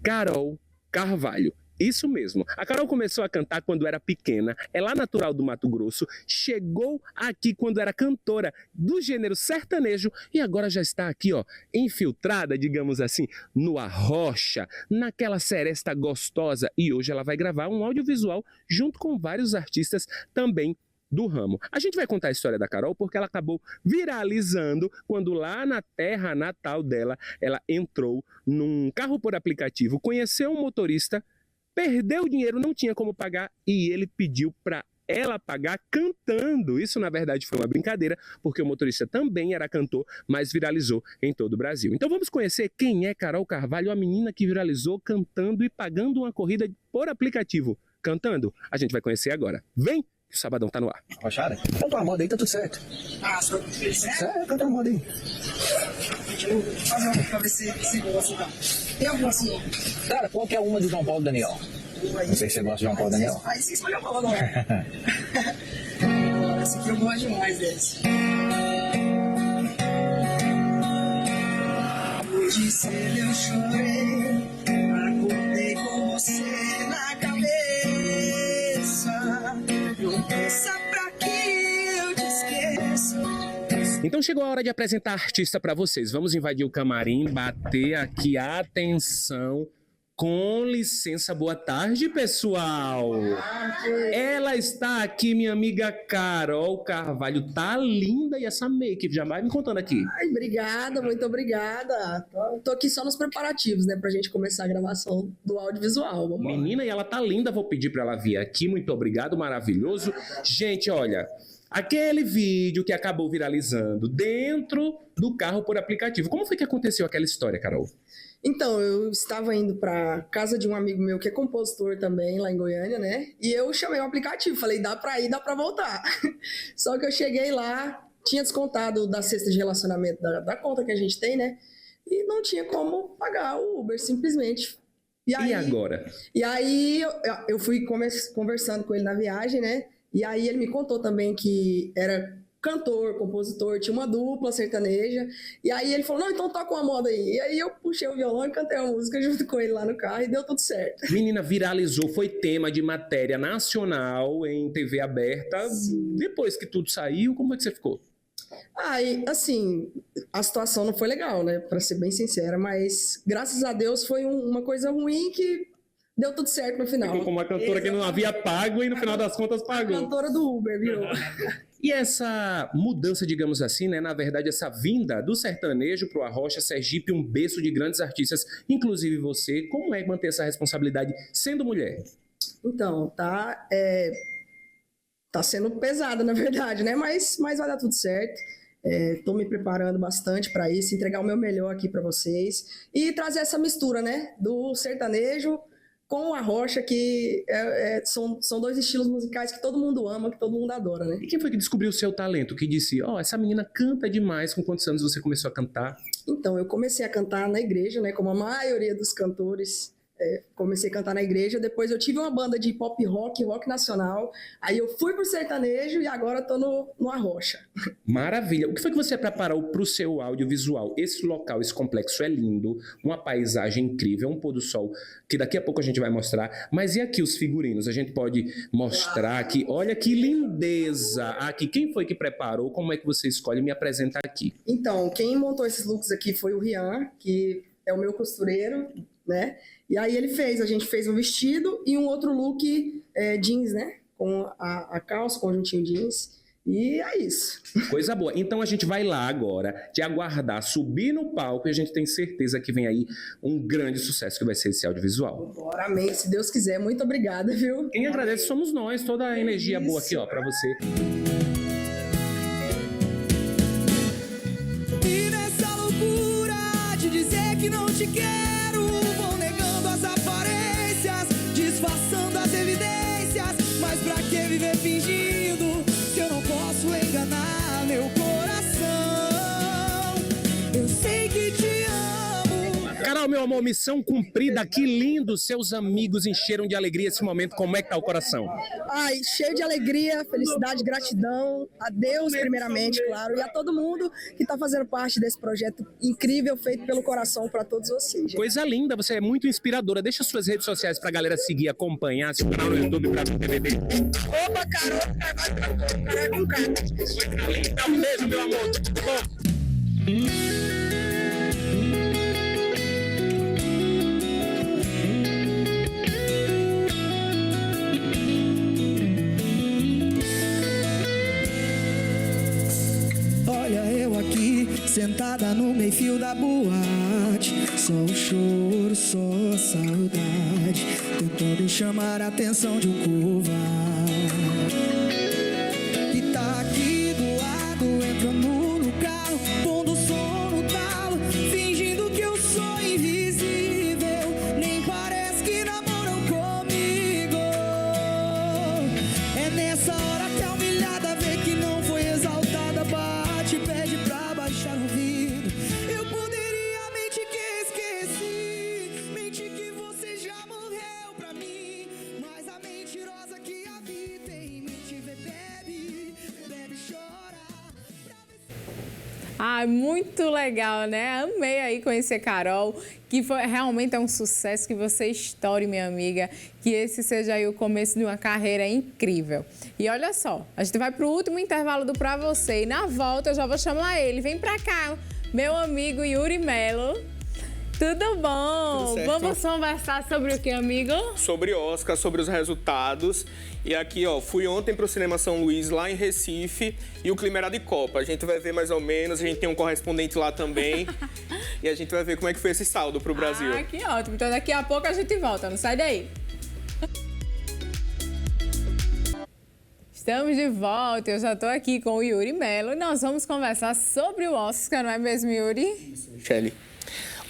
Carol Carvalho. Isso mesmo. A Carol começou a cantar quando era pequena, é lá natural do Mato Grosso, chegou aqui quando era cantora do gênero sertanejo e agora já está aqui, infiltrada, digamos assim, no Arrocha, naquela seresta gostosa, e hoje ela vai gravar um audiovisual junto com vários artistas também do ramo. A gente vai contar a história da Carol porque ela acabou viralizando quando lá na terra natal dela, ela entrou num carro por aplicativo, conheceu um motorista, perdeu o dinheiro, não tinha como pagar e ele pediu para ela pagar cantando. Isso, na verdade, foi uma brincadeira, porque o motorista também era cantor, mas viralizou em todo o Brasil. Então vamos conhecer quem é Carol Carvalho, a menina que viralizou cantando e pagando uma corrida por aplicativo. Cantando? A gente vai conhecer agora. Vem! O Sabadão tá no ar. Rochada? Canta uma moda aí, tá tudo certo. Sério? Canta uma moda aí. Deixa eu fazer uma pra ver se gosta. Tem alguma assim? Cara, qual que é uma do João Paulo Daniel? Não sei se você gosta de João Paulo Daniel. Aí você escolheu uma agora. Esse aqui eu gosto demais desse. Hoje cedo eu chorei, acordei com você na cabeça. Não pensa pra que eu te esqueço. Então chegou a hora de apresentar a artista para vocês. Vamos invadir o camarim, bater aqui, atenção. Com licença, boa tarde, pessoal. Ela está aqui, minha amiga Carol Carvalho. Tá linda e essa make, já vai me contando aqui. Ai, obrigada, muito obrigada. Tô aqui só nos preparativos, né, pra gente começar a gravação do audiovisual. Vamos lá. Menina, e ela tá linda, vou pedir para ela vir aqui. Muito obrigado, maravilhoso. Gente, olha, Aquele vídeo que acabou viralizando dentro do carro por aplicativo. Como foi que aconteceu aquela história, Carol? Então, eu estava indo para casa de um amigo meu que é compositor também, lá em Goiânia, né? E eu chamei o aplicativo, falei, dá para ir, dá para voltar. Só que eu cheguei lá, tinha descontado da cesta de relacionamento da conta que a gente tem, né? E não tinha como pagar o Uber, simplesmente. E agora? E aí eu fui conversando com ele na viagem, né? E aí ele me contou também que era cantor, compositor, tinha uma dupla sertaneja. E aí ele falou, não, então toca uma moda aí. E aí eu puxei o violão e cantei a música junto com ele lá no carro e deu tudo certo. Menina, viralizou, foi tema de matéria nacional em TV aberta. Sim. Depois que tudo saiu, como é que você ficou? Aí, assim, a situação não foi legal, né? Pra ser bem sincera, mas graças a Deus foi uma coisa ruim que deu tudo certo no final. Ficou como uma cantora que não havia pago e no final das contas pagou. A cantora do Uber, viu? E essa mudança, digamos assim, né? Na verdade, essa vinda do sertanejo pro Arrocha, Sergipe, um berço de grandes artistas, inclusive você, como é manter essa responsabilidade sendo mulher? Então, tá sendo pesada, na verdade, né? Mas vai dar tudo certo. Tô me preparando bastante para isso, entregar o meu melhor aqui para vocês e trazer essa mistura, né? Do sertanejo com a rocha, que são dois estilos musicais que todo mundo ama, que todo mundo adora, né? E quem foi que descobriu o seu talento? Que disse, essa menina canta demais. Com quantos anos você começou a cantar? Então, eu comecei a cantar na igreja, né? Como a maioria dos cantores. Comecei a cantar na igreja, depois eu tive uma banda de pop rock nacional, aí eu fui pro sertanejo e agora tô no Arrocha. Maravilha! O que foi que você preparou pro seu audiovisual? Esse local, esse complexo é lindo, uma paisagem incrível, um pôr do sol que daqui a pouco a gente vai mostrar, mas e aqui os figurinos? A gente pode mostrar aqui, olha que lindeza aqui. Quem foi que preparou? Como é que você escolhe? Me apresenta aqui. Então, quem montou esses looks aqui foi o Rian, que é o meu costureiro, né? E aí a gente fez um vestido e um outro look jeans, né? Com a calça, conjuntinho jeans. E é isso. Coisa boa. Então a gente vai lá agora, te aguardar, subir no palco e a gente tem certeza que vem aí um grande sucesso que vai ser esse audiovisual. Bora, amém. Se Deus quiser. Muito obrigada, viu? Quem agradece somos nós. Toda a energia boa aqui, pra você. E nessa loucura de dizer que não te quero, vou negando as aparências, disfarçando as evidências. Mas pra que viver fingindo se eu não posso enganar meu coração? Eu sei que te amo. Carol, meu amor, missão cumprida. Que lindo. Seus amigos encheram de alegria esse momento. Como é que tá o coração? Ai, cheio de alegria, felicidade, gratidão. A Deus, primeiramente, claro. E a todo mundo que tá fazendo parte desse projeto incrível, feito pelo coração para todos vocês. Gente. Coisa linda. Você é muito inspiradora. Deixa suas redes sociais pra galera seguir, acompanhar. Seu canal no YouTube, Brasil TVD. Opa, Carol, Carol com cara. Um beijo, meu amor. Tudo bom? Sentada no meio-fio da boate, só o choro, só a saudade, tentando chamar a atenção de um covarde. E tá aqui do lado, entrando no carro, pondo som no talo, fingindo que eu sou invisível, nem parece que namoram comigo. É nessa hora que a humilhada vê que não foi exaltada, bate, pede pra baixar o vidro. Eu poderia mentir que esqueci, mentir que você já morreu pra mim, mas a mentirosa que habita em mim te vê, bebe, bebe, chora. Ah, muito legal, né? Amei aí conhecer Carol, que realmente é um sucesso, que você estoure, minha amiga, que esse seja aí o começo de uma carreira incrível. E olha só, a gente vai para o último intervalo do Pra Você e na volta eu já vou chamar ele. Vem pra cá, meu amigo Yuri Melo. Tudo bom? Tudo certo. Vamos conversar sobre o que, amigo? Sobre Oscar, sobre os resultados. E aqui, fui ontem pro Cinema São Luís, lá em Recife, e o clima era de Copa. A gente vai ver mais ou menos, a gente tem um correspondente lá também. E a gente vai ver como é que foi esse saldo pro Brasil. Ah, que ótimo. Então daqui a pouco a gente volta, não sai daí. Estamos de volta, eu já estou aqui com o Yuri Mello e nós vamos conversar sobre o Oscar, não é mesmo, Yuri? Michele.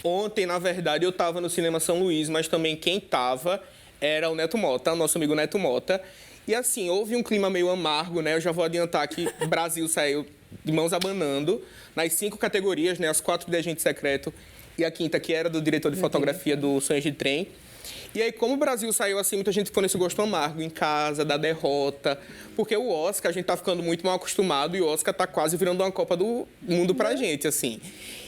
Ontem, na verdade, eu estava no Cinema São Luís, mas também quem estava era o Neto Mota, o nosso amigo Neto Mota. E assim, houve um clima meio amargo, né? Eu já vou adiantar que o Brasil saiu de mãos abanando nas 5 categorias, né? As 4 de Agente Secreto e a 5ª, que era do diretor de fotografia do Sonhos de Trem. E aí, como o Brasil saiu assim, muita gente ficou nesse gosto amargo em casa, da derrota. Porque o Oscar, a gente tá ficando muito mal acostumado e o Oscar tá quase virando uma Copa do Mundo pra gente, assim.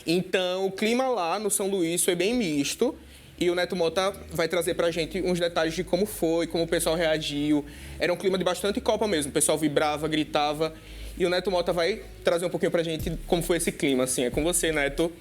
Então, o clima lá no São Luís foi bem misto. E o Neto Mota vai trazer pra gente uns detalhes de como foi, como o pessoal reagiu. Era um clima de bastante Copa mesmo. O pessoal vibrava, gritava. E o Neto Mota vai trazer um pouquinho pra gente como foi esse clima, assim. É com você, Neto.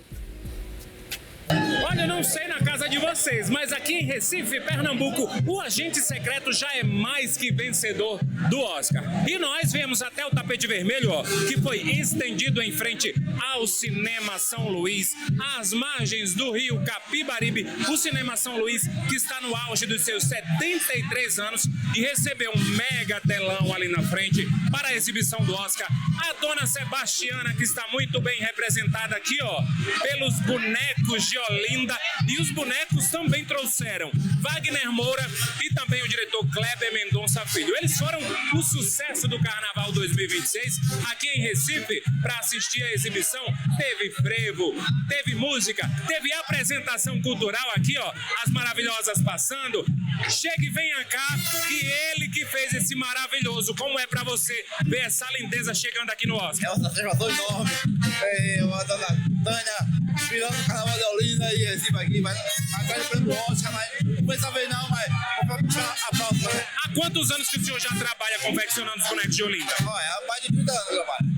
Olha, eu não sei na casa de vocês, mas aqui em Recife, Pernambuco, o Agente Secreto já é mais que vencedor do Oscar. E nós viemos até o tapete vermelho, ó, que foi estendido em frente ao Cinema São Luís, às margens do rio Capibaribe. O Cinema São Luís, que está no auge dos seus 73 anos e recebeu um mega telão ali na frente para a exibição do Oscar. A dona Sebastiana, que está muito bem representada aqui, ó, pelos bonecos de Olinda, e os bonecos também trouxeram Wagner Moura e também o diretor Kleber Mendonça Filho. Eles foram o sucesso do Carnaval 2026 aqui em Recife. Para assistir a exibição, teve frevo, teve música, teve apresentação cultural aqui, ó, as maravilhosas passando. Chegue e venha cá, que ele que fez esse maravilhoso. Como é para você ver essa lindeza chegando aqui no Oscar? É uma satisfação enorme. A dona Tânia virando o Carnaval de Olinda e Recife aqui, vai atrás do prêmio Oscar, mas não foi essa vez não, mas vamos puxar a próxima, né? Há quantos anos que o senhor já trabalha confeccionando os bonecos de Olinda? Olha, há mais de 30 anos eu trabalho.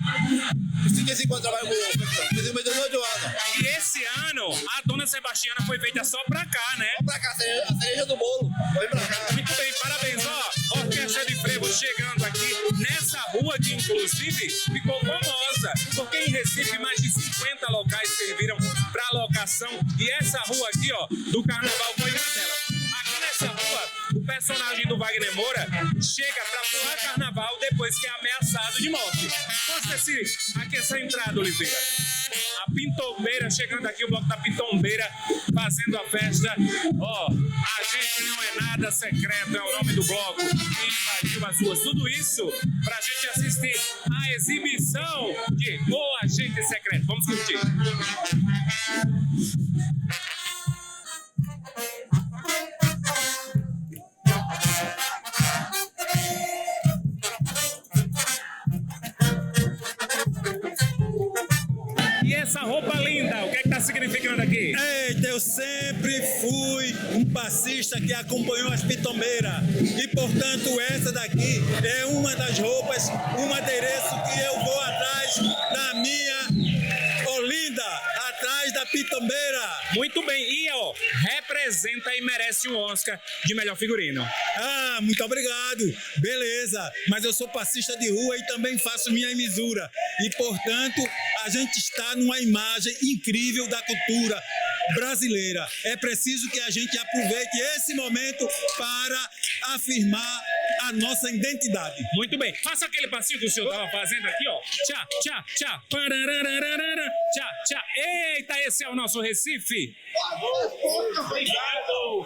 Os 35 anos eu trabalho com confecção, fiz o meu 18 anos. E esse ano, a dona Sebastiana foi feita só pra cá, né? Vamos pra cá, a cereja do bolo, vem pra cá. Muito bem, parabéns, ó. Orquestra de frevo chegando aqui nessa rua que, inclusive, ficou famosa. Porque em Recife, mais de 50 locais serviram pra locação. E essa rua aqui, ó, do Carnaval foi uma delas. Aqui nessa rua, o personagem do Wagner Moura chega pra pular Carnaval depois que é ameaçado de morte. Mostra aqui essa entrada, Oliveira. A Pitombeira chegando aqui, o bloco da Pitombeira fazendo a festa. Ó, a gente não é nada secreto, é o nome do bloco que invadiu as ruas. Tudo isso pra gente assistir a exibição de O Agente Secreto. Vamos curtir. E essa roupa linda, o que é que tá significando aqui? Eita, eu sempre fui um passista que acompanhou as pitombeiras. E, portanto, essa daqui é uma das roupas, um adereço que eu vou atrás da minha Olinda, atrás da pitombeira. Muito bem, e ó, representa e merece um Oscar de melhor figurino. Ah, muito obrigado. Beleza, mas eu sou passista de rua e também faço minha emisura. E, portanto, a gente está numa imagem incrível da cultura brasileira. É preciso que a gente aproveite esse momento para afirmar a nossa identidade. Muito bem, faça aquele passinho que o senhor estava fazendo aqui, ó. Tchá, tchá, tchá. Tchá, tchá. Eita, esse é o nosso Recife. Obrigado.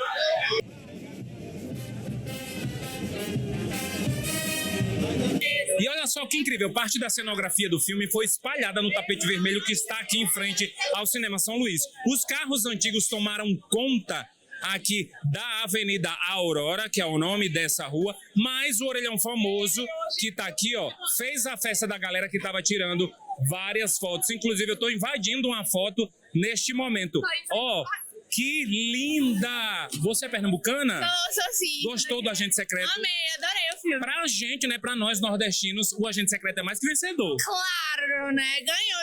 E olha só que incrível, parte da cenografia do filme foi espalhada no tapete vermelho que está aqui em frente ao Cinema São Luís. Os carros antigos tomaram conta aqui da Avenida Aurora, que é o nome dessa rua, mas o Orelhão Famoso, que tá aqui, ó, fez a festa da galera que tava tirando várias fotos. Inclusive, eu tô invadindo uma foto neste momento. Ó, que linda! Você é pernambucana? Sou sim. Gostou do Agente Secreto? Amei, adorei o filme. Pra gente, né, pra nós nordestinos, o Agente Secreto é mais que vencedor. Claro, né?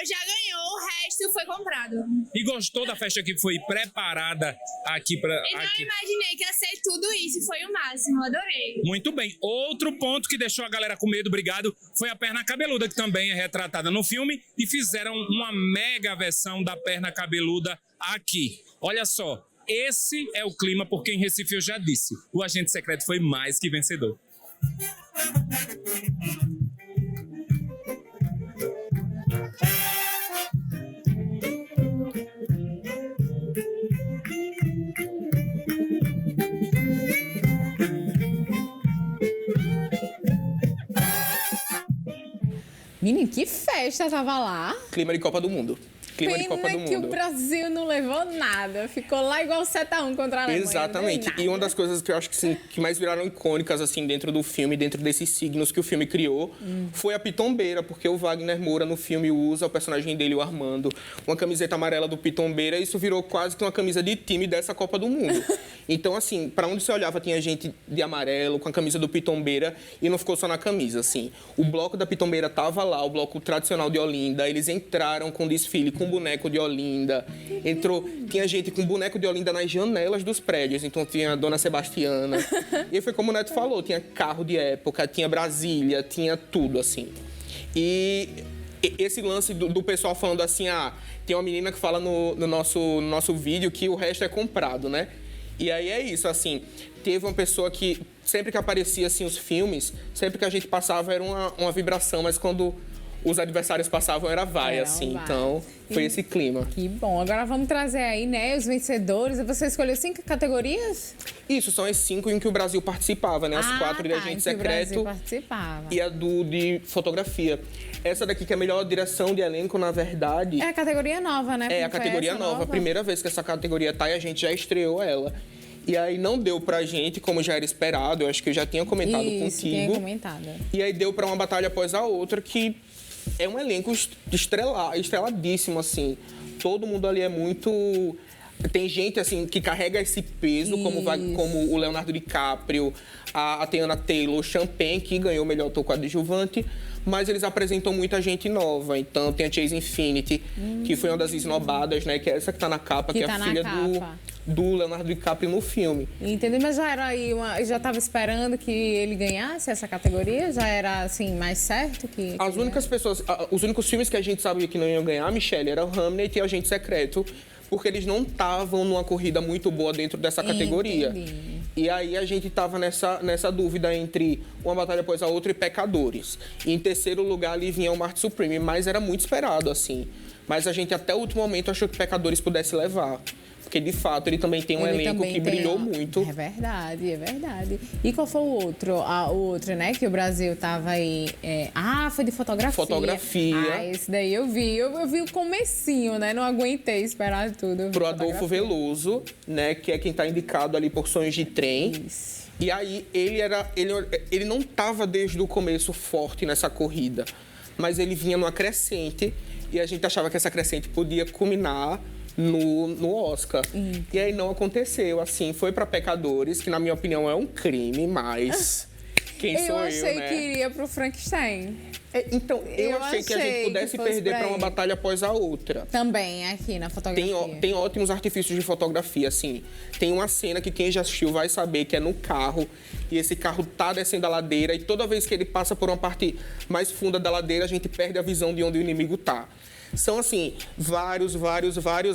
Já ganhou, o resto foi comprado. E gostou da festa que foi preparada aqui pra... E não imaginei que ia ser tudo isso, foi o máximo, adorei. Muito bem. Outro ponto que deixou a galera com medo, obrigado, foi a perna cabeluda, que também é retratada no filme, e fizeram uma mega versão da perna cabeluda aqui. Olha só, esse é o clima, porque em Recife eu já disse, o Agente Secreto foi mais que vencedor. Menino, que festa tava lá. Clima de Copa do Mundo. Clima de Copa do Pena que Mundo. o Brasil não levou nada. Ficou lá igual 7-1 contra a Alemanha. Exatamente. E uma das coisas que eu acho que, sim, que mais viraram icônicas assim dentro do filme, dentro desses signos que o filme criou, foi a pitombeira, porque o Wagner Moura no filme usa o personagem dele, o Armando, uma camiseta amarela do pitombeira, e isso virou quase que uma camisa de time dessa Copa do Mundo. Então, assim, para onde você olhava tinha gente de amarelo com a camisa do pitombeira, e não ficou só na camisa, assim. O bloco da pitombeira tava lá, o bloco tradicional de Olinda, eles entraram com desfile com boneco de Olinda, tinha gente com boneco de Olinda nas janelas dos prédios, então tinha a Dona Sebastiana. E foi como o Neto falou, tinha carro de época, tinha Brasília, tinha tudo, assim. E esse lance do pessoal falando assim, tem uma menina que fala no nosso vídeo que o resto é comprado, né? E aí é isso, assim, teve uma pessoa que sempre que aparecia, assim, os filmes, sempre que a gente passava era uma vibração, mas quando os adversários passavam era vai, assim. Então, foi esse clima. Que bom. Agora vamos trazer aí, né, os vencedores. Você escolheu 5 categorias? Isso, são as 5 em que o Brasil participava, né? As 4 de Agente Secreto o Brasil participava. E a de fotografia. Essa daqui que é a melhor direção de elenco, na verdade... É a categoria nova, né? É a categoria nova. Primeira vez que essa categoria tá e a gente já estreou ela. E aí não deu pra gente, como já era esperado. Eu acho que eu já tinha comentado contigo. Tinha comentado. E aí deu pra uma batalha após a outra que... É um elenco estreladíssimo, assim. Todo mundo ali é muito... Tem gente, assim, que carrega esse peso, como o Leonardo DiCaprio, a Teyana Taylor, Champagne, que ganhou o melhor ator coadjuvante, mas eles apresentam muita gente nova. Então, tem a Chase Infinity, que foi uma das esnobadas, né? Que é essa que tá na capa, que é a filha do Leonardo DiCaprio no filme. Entendi, mas já era aí já estava esperando que ele ganhasse essa categoria? Já era, assim, mais certo que As únicas pessoas... Os únicos filmes que a gente sabia que não iam ganhar, Michelle, era o Hamnet e o Agente Secreto, porque eles não estavam numa corrida muito boa dentro dessa categoria. Entendi. E aí a gente estava nessa dúvida entre Uma Batalha Após a Outra e Pecadores. E em terceiro lugar ali vinha o Marte Supreme, mas era muito esperado, assim. Mas a gente até o último momento achou que Pecadores pudesse levar. Porque, de fato, ele também tem um elenco que brilhou muito. É verdade, é verdade. E qual foi o outro? O outro, né? Que o Brasil tava aí... foi de fotografia. Fotografia. Esse daí eu vi. Eu vi o comecinho, né? Não aguentei esperar tudo. Pro Adolfo Veloso, né? Que é quem tá indicado ali por Sonhos de Trem. Isso. E aí, ele não tava desde o começo forte nessa corrida. Mas ele vinha numa crescente. E a gente achava que essa crescente podia culminar no Oscar. E aí não aconteceu, assim, foi para Pecadores, que na minha opinião é um crime, mas quem sou eu, né? Eu achei que iria pro Frankenstein. Então, eu achei que a gente pudesse perder para Uma Batalha Após a Outra. Também, aqui na fotografia. Tem ótimos artifícios de fotografia, assim. Tem uma cena que quem já assistiu vai saber que é no carro, e esse carro tá descendo a ladeira, e toda vez que ele passa por uma parte mais funda da ladeira, a gente perde a visão de onde o inimigo tá. São, assim, vários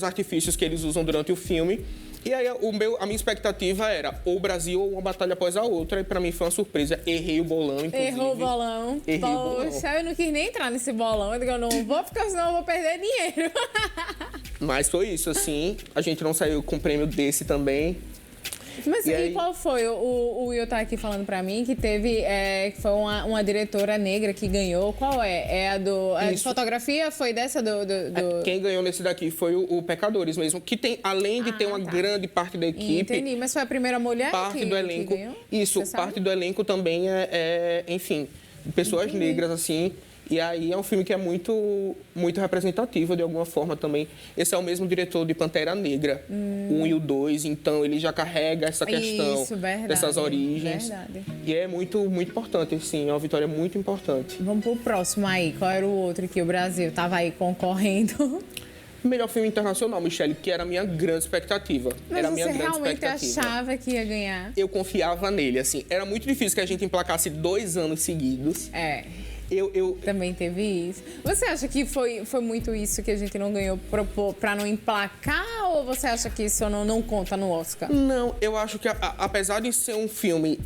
artifícios que eles usam durante o filme. E aí, a minha expectativa era ou o Brasil ou Uma Batalha Após a Outra. E pra mim foi uma surpresa. Errei o bolão, inclusive. Errou o bolão. Poxa, eu não quis nem entrar nesse bolão. Eu digo, eu não vou, porque senão eu vou perder dinheiro. Mas foi isso, assim. A gente não saiu com prêmio desse também. Mas e qual foi? O Will tá aqui falando pra mim que teve... que foi uma diretora negra que ganhou. Qual é? É a de fotografia? Foi dessa do... Quem ganhou nesse daqui foi o Pecadores mesmo. Que tem, além de ter uma grande parte da equipe... Entendi. Mas foi a primeira mulher parte do elenco. Que ganhou? Isso, parte do elenco também enfim, pessoas negras, assim... E aí é um filme que é muito representativo, de alguma forma, também. Esse é o mesmo diretor de Pantera Negra, o 1 e o 2. Então, ele já carrega essa questão dessas origens. Verdade. E é muito importante, sim. É uma vitória muito importante. Vamos pro próximo aí. Qual era o outro que o Brasil estava aí concorrendo? Melhor filme internacional, Michelle, que era a minha grande expectativa. Mas você realmente achava que ia ganhar? Eu confiava nele, assim. Era muito difícil que a gente emplacasse 2 anos seguidos. Eu também teve isso. Você acha que foi muito isso que a gente não ganhou para não emplacar, ou você acha que isso não conta no Oscar? Não, eu acho que apesar de ser um filme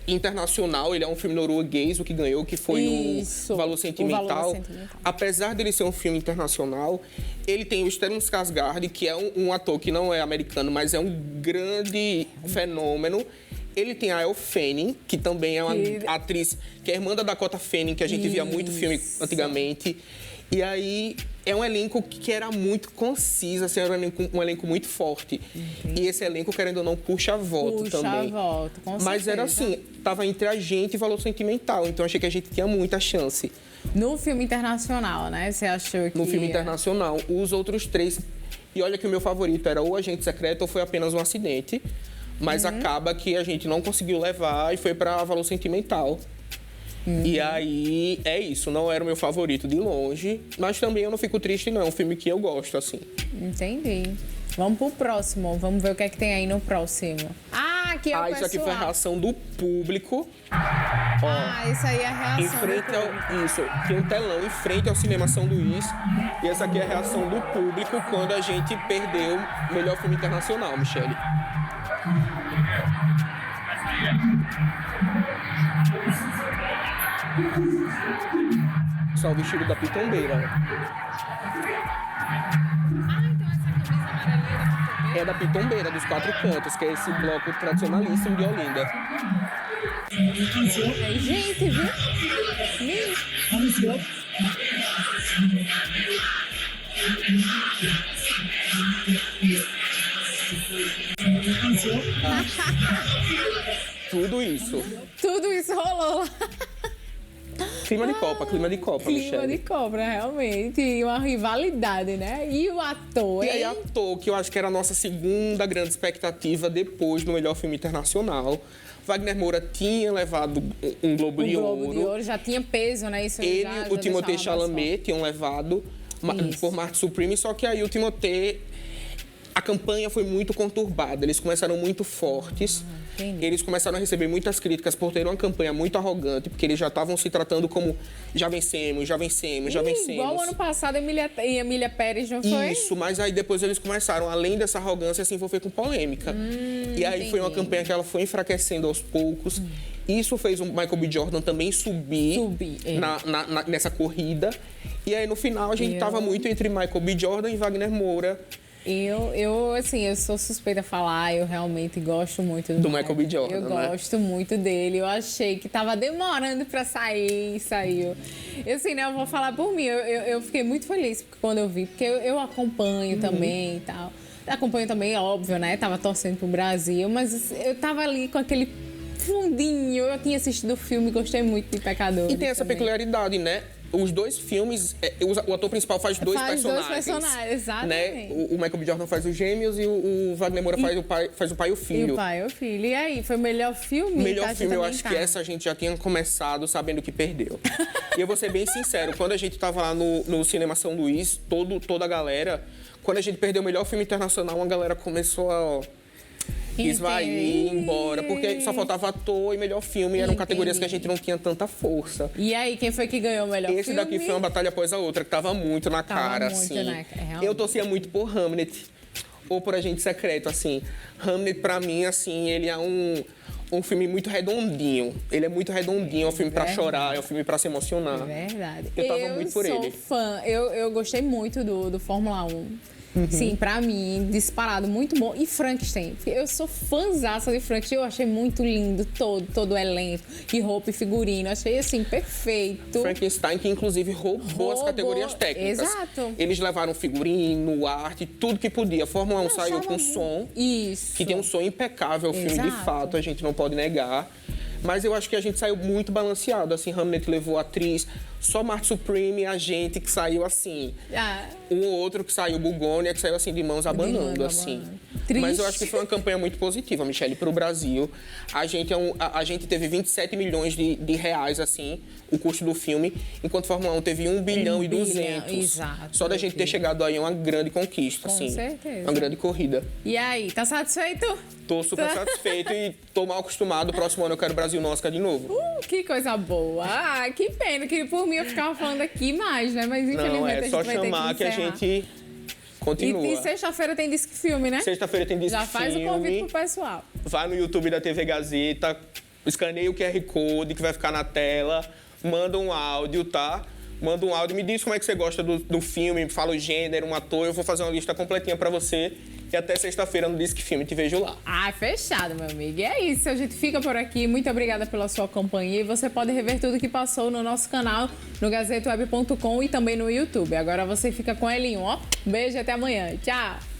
internacional, ele é um filme norueguês, o que ganhou, que foi o Valor Sentimental. Apesar dele ser um filme internacional, ele tem o Stellan Skarsgård, que é um ator que não é americano, mas é um grande fenômeno. Ele tem a Elle Fanning, que também é uma atriz que é irmã da Dakota Fanning, que a gente via muito filme antigamente. E aí é um elenco que era muito conciso, assim, era um elenco muito forte. E esse elenco, querendo ou não, puxa a volta também. Puxa a volta, com Mas certeza. era assim, tava entre a gente e Valor Sentimental, então achei que a gente tinha muita chance. No filme internacional, né? Você achou que... No filme internacional, os outros 3... E olha que o meu favorito era ou Agente Secreto ou Foi Apenas um Acidente. Mas acaba que a gente não conseguiu levar e foi para Valor Sentimental. E aí, é isso. Não era o meu favorito de longe. Mas também eu não fico triste, não. É um filme que eu gosto, assim. Entendi. Vamos pro próximo. Vamos ver o que é que tem aí no próximo. Ah, aqui é o pessoal. Isso aqui foi a reação do público. Isso aí é a reação Em frente ao... Isso. Tem um telão em frente ao Cinema São Luís. E essa aqui é a reação do público quando a gente perdeu o melhor filme internacional, Michele. Só o vestido da Pitombeira. É da Pitombeira, dos 4 cantos, que é esse bloco tradicionalíssimo de Olinda. Gente, viu? Tudo isso. Tudo isso rolou lá. Clima de Copa, Clima Michele. de cobra, realmente. E uma rivalidade, né? E o ator, E aí, hein? ator, que eu acho que era a nossa segunda grande expectativa depois do melhor filme internacional. Wagner Moura tinha levado um Globo de Ouro. O Globo de Ouro já tinha peso, né? Isso Ele já e o Timothée deixava mais Chalamet tinham levado por Marte Supreme, só que aí o Timothée... A campanha foi muito conturbada, eles começaram muito fortes, eles começaram a receber muitas críticas por ter uma campanha muito arrogante, porque eles já estavam se tratando como já vencemos, já vencemos, já vencemos. Igual ano passado, Emília Pérez, não foi? Isso, mas aí depois eles começaram, além dessa arrogância, a se envolver com polêmica. E aí foi uma campanha que ela foi enfraquecendo aos poucos. Isso fez o Michael B. Jordan também subir nessa corrida. E aí, no final, a gente estava muito entre Michael B. Jordan e Wagner Moura. Assim, eu sou suspeita a falar, eu realmente gosto muito do Michael B. Jordan, eu gosto muito dele, eu achei que tava demorando pra sair e saiu. Assim, né, eu vou falar por mim, eu fiquei muito feliz quando eu vi, porque eu acompanho também e tal. Acompanho também, óbvio, né, tava torcendo pro Brasil, mas eu tava ali com aquele fundinho, eu tinha assistido o filme, gostei muito de Pecadores. E tem essa peculiaridade, né? Os dois filmes, o ator principal faz dois personagens. Exatamente. Né? O Michael B. Jordan faz os gêmeos e o Wagner Moura faz o pai e o filho. E o pai e o filho. E aí, foi o melhor filme? Melhor filme, eu acho que essa a gente já tinha começado sabendo que perdeu. E eu vou ser bem sincero, quando a gente tava lá no Cinema São Luís, toda a galera, quando a gente perdeu o melhor filme internacional, a galera começou a... esvair, embora, porque só faltava ator e melhor filme, eram categorias que a gente não tinha tanta força. E aí, quem foi que ganhou o melhor filme? Esse daqui foi uma batalha após a outra, que tava muito na cara, assim. Eu torcia muito por Hamnet, ou por Agente Secreto, assim. Hamnet, pra mim, assim, ele é um filme muito redondinho. Ele é muito redondinho, é um filme pra chorar, é um filme pra se emocionar. É verdade. Eu tava muito por ele. Eu sou fã, eu gostei muito do Fórmula 1. Sim, pra mim, disparado, muito bom. E Frankenstein, eu sou fãzaça de Frankenstein, eu achei muito lindo todo o elenco, e roupa e figurino, achei assim, perfeito. Frankenstein, que inclusive roubou as categorias técnicas. Exato. Eles levaram figurino, arte, tudo que podia. Fórmula 1 saiu com som, que tem um som impecável, o filme de fato, a gente não pode negar. Mas eu acho que a gente saiu muito balanceado, assim, Hamlet levou a atriz, só Marte Supreme, a gente que saiu assim. Um ou outro que saiu, Bugônia, que saiu assim de mãos abanando, assim. Triste. Mas eu acho que foi uma campanha muito positiva, Michele, para o Brasil. A gente teve 27 milhões de reais, assim, o custo do filme, enquanto Fórmula 1 teve 1 bilhão e 200. Exato. Só da gente ter chegado aí é uma grande conquista, assim. Com certeza. Uma grande corrida. E aí, tá satisfeito? Tô super satisfeito e tô mal acostumado. Próximo ano eu quero Brasil no Oscar de novo. Que coisa boa. Ah, que pena, que por mim eu ficava falando aqui mais, né? Mas infelizmente não, a gente só vai ter chamar que a gente continua. E sexta-feira tem Disque Filme, né? Sexta-feira tem Disque Filme. Já faz Filme. o convite pro pessoal. Vai no YouTube da TV Gazeta, escaneia o QR Code que vai ficar na tela, manda um áudio, tá? manda um áudio, me diz como é que você gosta do filme, me fala o gênero, um ator, eu vou fazer uma lista completinha pra você. E até sexta-feira no Disque Filme, te vejo lá. Ah, fechado, meu amigo. E é isso, a gente fica por aqui. Muito obrigada pela sua companhia. E você pode rever tudo que passou no nosso canal, no gazetaweb.com e também no YouTube. Agora você fica com Elinho, ó. Beijo, até amanhã. Tchau.